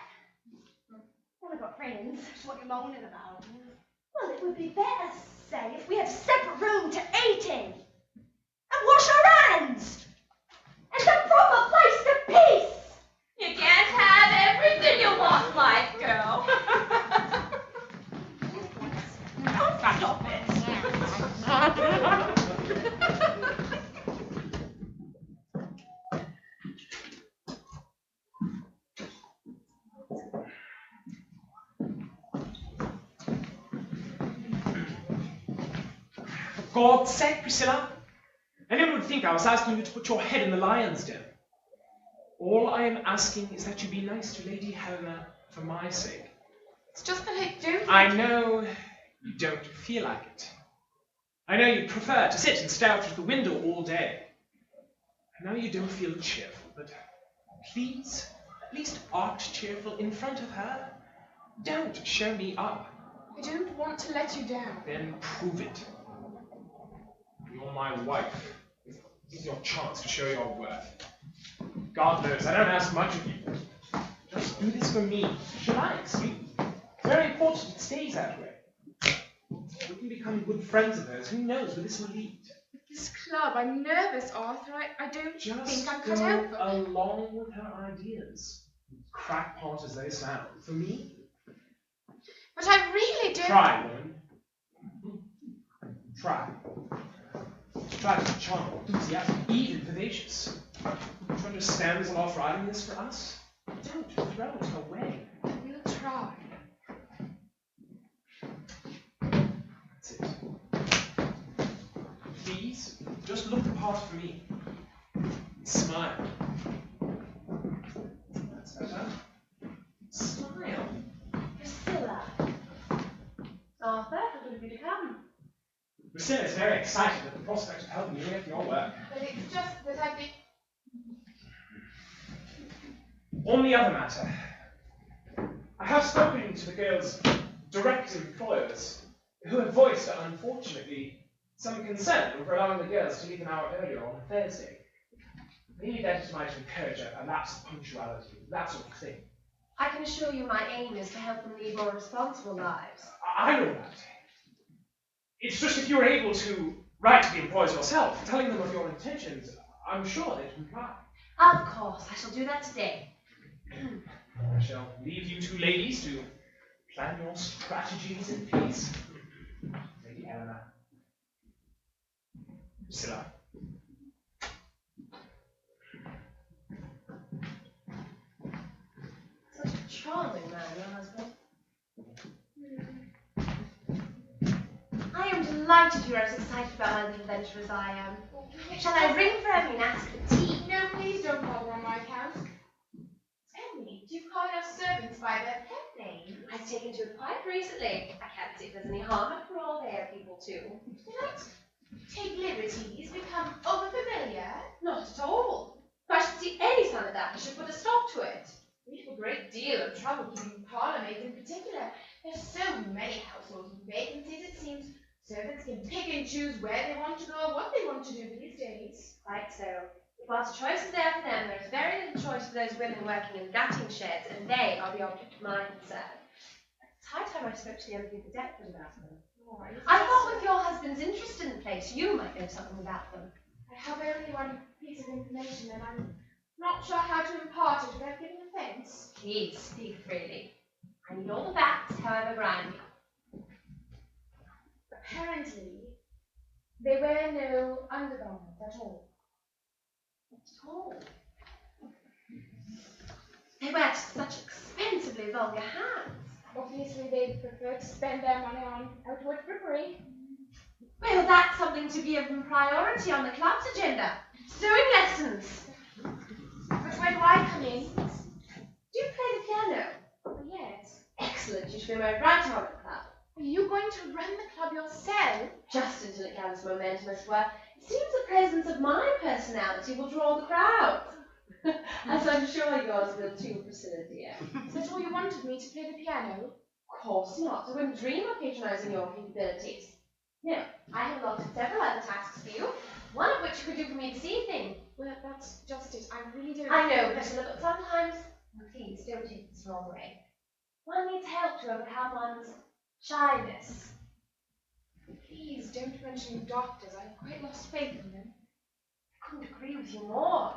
Well, I've got friends. That's what you're moaning about. Well, it would be better, say, if we had a separate room to eat in. And wash our hands. And a proper place to peace. You can't have everything you want, life girl. Oh, stop it. For God's sake, Priscilla, anyone would think I was asking you to put your head in the lion's den. All I am asking is that you be nice to Lady Helena for my sake. It's just that I don't. I know you don't feel like it. I know you prefer to sit and stare out of the window all day. I know you don't feel cheerful, but please, at least act cheerful in front of her. Don't show me up. I don't want to let you down. Then prove it. You're my wife. This is your chance to show your worth. God knows, I don't ask much of you. Just do this for me. Shall I excuse you? It's very important it stays that way. We can become good friends of hers. Who knows where this will lead? This club, I'm nervous, Arthur. I don't Just think I'm go cut out for it. along with her ideas. Crackpot as they sound. For me, But I really don't. try, woman. Try. Try to be charming, enthusiastic, even vivacious. Do you understand there's a lot riding this for us? Don't throw it away. We'll try. That's it. Please, just look the part for me. Smile. That's better. Smile. Priscilla. Arthur, how good of you to come. Priscilla is very excited at the prospect of helping you with your work. But it's just that I've been. On the other matter, I have spoken to the girls' direct employers, who have voiced, unfortunately, some concern over allowing the girls to leave an hour earlier on Thursday. Maybe that might encourage a lapse of punctuality, that sort of thing. I can assure you my aim is to help them lead more responsible lives. I know that. It's just if you were able to write to the employers yourself, telling them of your intentions, I'm sure they'd comply. Of course, I shall do that today. I shall leave you two ladies to plan your strategies in peace. Lady Helena. Priscilla. Such a charming man, your husband. I am delighted you're as excited about my little venture as I am. Shall I ring for Emmy and ask for tea? No, please don't bother on my account. Emily, do you call your servants by their pet name? I've taken to it quite recently. I can't see if there's any harm after all. They are people too. Do not take liberties, become over-familiar. Not at all. If I should see any sign of that, I should put a stop to it. We have a great deal of trouble keeping parlourmaids in particular. There's so many households with vacancies, it seems. Servants can pick and choose where they want to go or what they want to do these days. Quite so. Whilst the choice is there for them, there is very little choice for those women working in gutting sheds, and they are the object of my concern. It's high time I spoke to the young people at Deptford about them. I thought with your husband's interest in the place, you might know something about them. I have only one piece of information and I'm not sure how to impart it without giving offence. Please speak freely. I need all the facts, however grimy. Apparently, they wear no undergarments at all. At all. They wear such expensively vulgar hats. Obviously, they prefer to spend their money on outward frippery. Well, that's something to be given priority on the club's agenda. Sewing lessons. But where do I come in? Do you play the piano? Yes. Excellent. You should be my right arm at the club. Are you going to run the club yourself? Just until it gathers momentum, as it were. It seems the presence of my personality will draw the crowd. As I'm sure yours will too, Priscilla dear. Is that all you wanted me to play the piano? Of course not. I wouldn't dream of patronising your capabilities. No, I have allotted several other tasks for you, one of which you could do for me this evening. Well, that's just it. I really don't. I know, Priscilla, but sometimes, please don't take this the wrong way. One needs help to overcome one's shyness. Please don't mention doctors. I've quite lost faith in them. I couldn't agree with you more.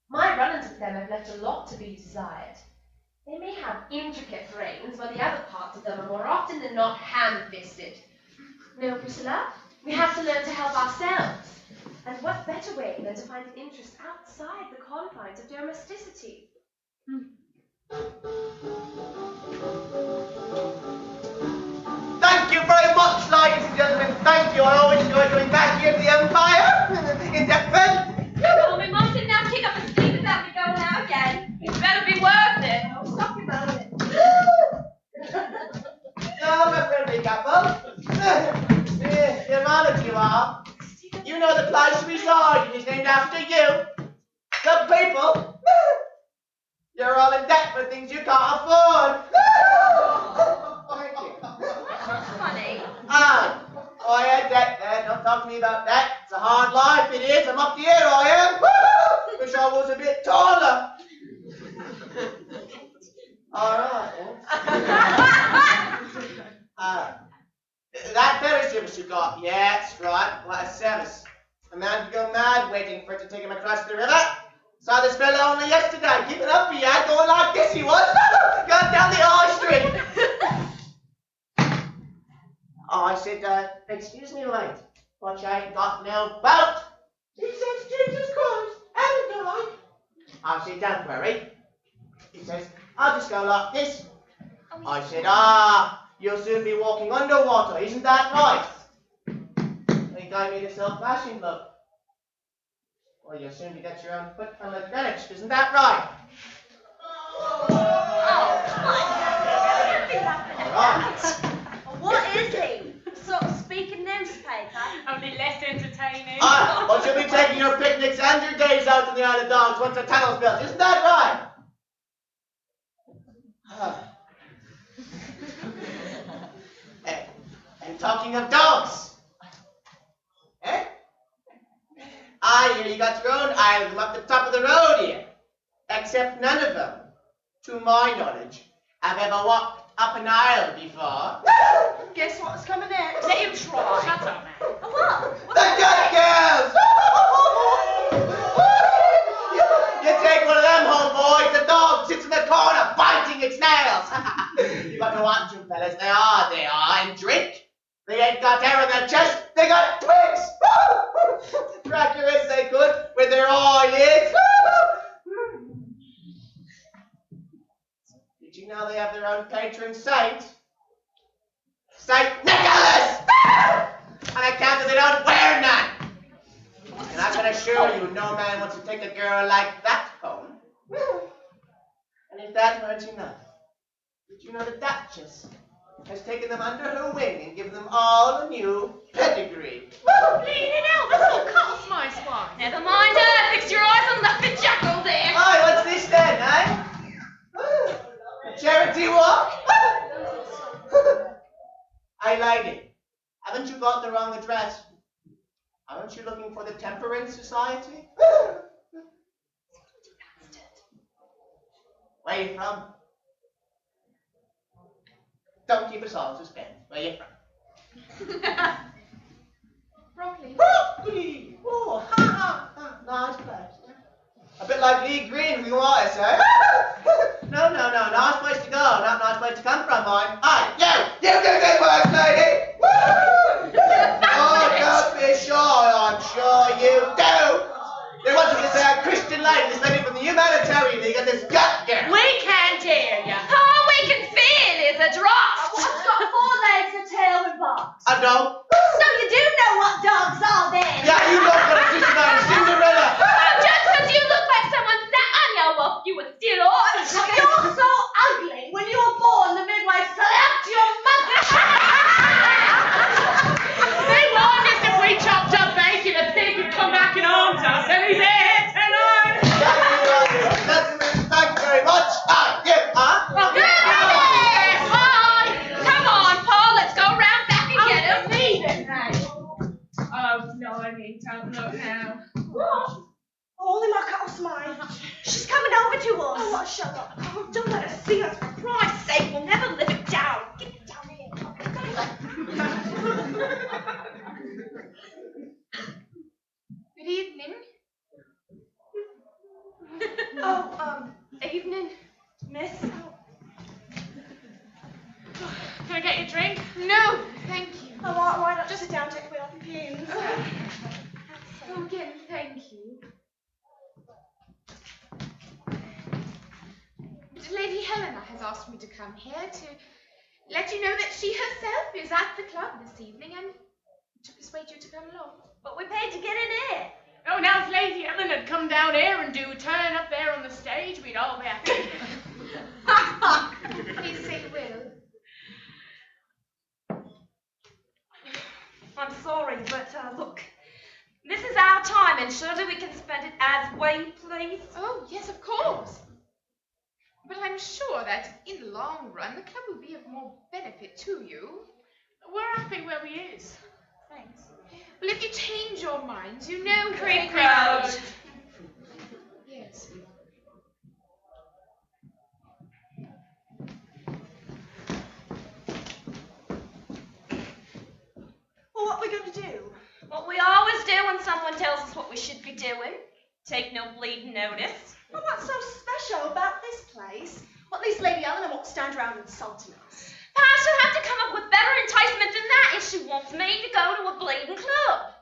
My run-ins with them have left a lot to be desired. They may have intricate brains, while the other parts of them are more often than not ham-fisted. No, Priscilla, we have to learn to help ourselves. And what better way than to find an interest outside the confines of domesticity? Thank you very much, ladies and gentlemen. Thank you. I always enjoy coming back here to the Empire. In Deptford. Oh, my mum didn't have to kick up a sleep without me going out again. It better be worth it. Oh, stop your moaning. Oh, my friendly couple. You're honest, you are. You know the place we reside is named after you. The people. You're all in debt for things you can't afford. Thank you. Funny. Ah, I had debt there. Don't talk to me about that. It's a hard life, it is. I'm up the air, I am. Wish I was a bit taller. All right. That ferry service you got. Yeah, that's right. What a service. A man could go mad waiting for it to take him across the river. Saw this fellow only yesterday. Keeping up for you, going like this he was. Going down the high street. Oh, I said, excuse me, mate, but you ain't got no boat. He says, Jesus Christ, haven't I? I said, don't worry. He says, I'll just go like this. I said, you'll soon be walking underwater, isn't that right? He gave me this old-fashioned look. Well, you'll soon get your own foot on the Greenwich, isn't that right? What is he? Sort of speaking newspaper? Only less entertaining. But you'll be taking your picnics and your days out in the Isle of Dogs once the tunnel's built, isn't that right? And talking of dogs, I hear you got your own island up the top of the road here. Except none of them, to my knowledge, have ever walked up an aisle before. Guess what's coming next? Let him try. Shut up, man. A what? The good girls! You take one of them home, boys. The dog sits in the corner biting its nails. You got to watch them, fellas. They are, and drink. They ain't got hair on their chest. They got twigs. Crack your heads they could with their eyelids. Did you know they have their own patron saint? Saint Nicholas! On account of they don't wear none. And I can assure you, no man wants to take a girl like that home. And if that weren't enough, did you know the Duchess has taken them under her wing and given them all a new pedigree? Bleeding hell, this will cost my swine. Never mind her. Fix your eyes on that big jackal there. Aye, what's this then, eh? A charity walk? Hey, lady, haven't you got the wrong address? Aren't you looking for the Temperance Society? Where are you from? Don't keep us all in suspense. Where are you from? Broccoli. Broccoli! Oh, ha. Nice place. A bit like Lee Green from the Waters, eh? No. Nice place to go, not nice place to come from, mine. Aye, you do good work, lady! Oh, don't be shy, I'm sure you do. They want you to say a Christian lady, this lady from the Humanitarian League, and this gut girl. We can't hear ya. All we can feel is a draft. One's got 4 legs, a tail, and box. I don't. So you do know what dogs are then? Yeah, you look for a sister named Cinderella. Just because you look like someone sat on your wolf, you would still ought. You're so ugly. When you were born, the midwife slapped your mother. They warned us if we chopped up bacon, a pig would come back and haunt us, and he's here tonight. Thank you very much. Yes, hi. Come on, Paul, let's go round back and get him. gonna get you a drink? No, thank you. Oh, why not just sit down, take away off your pins? Oh, again, thank you. But Lady Helena has asked me to come here to let you know that she herself is at the club this evening and to persuade you to come along. But we paid to get in here. Oh, now if Lady Ellen had come down here and do a turn up there on the stage, we'd all be happy. Please say you will. I'm sorry, but look, this is our time, and surely we can spend it as we please. Oh, yes, of course. But I'm sure that in the long run, the club will be of more benefit to you. We're happy where we is. Thanks. Well, if you change your minds, you know Creek Road. Yes. Well, what are we going to do? What we always do when someone tells us what we should be doing. Take no bleeding notice. Well, what's so special about this place? Well, at least Lady Eleanor won't stand around insulting us. Perhaps she'll have to come up with better enticement than that if she wants me to go to a bleeding club.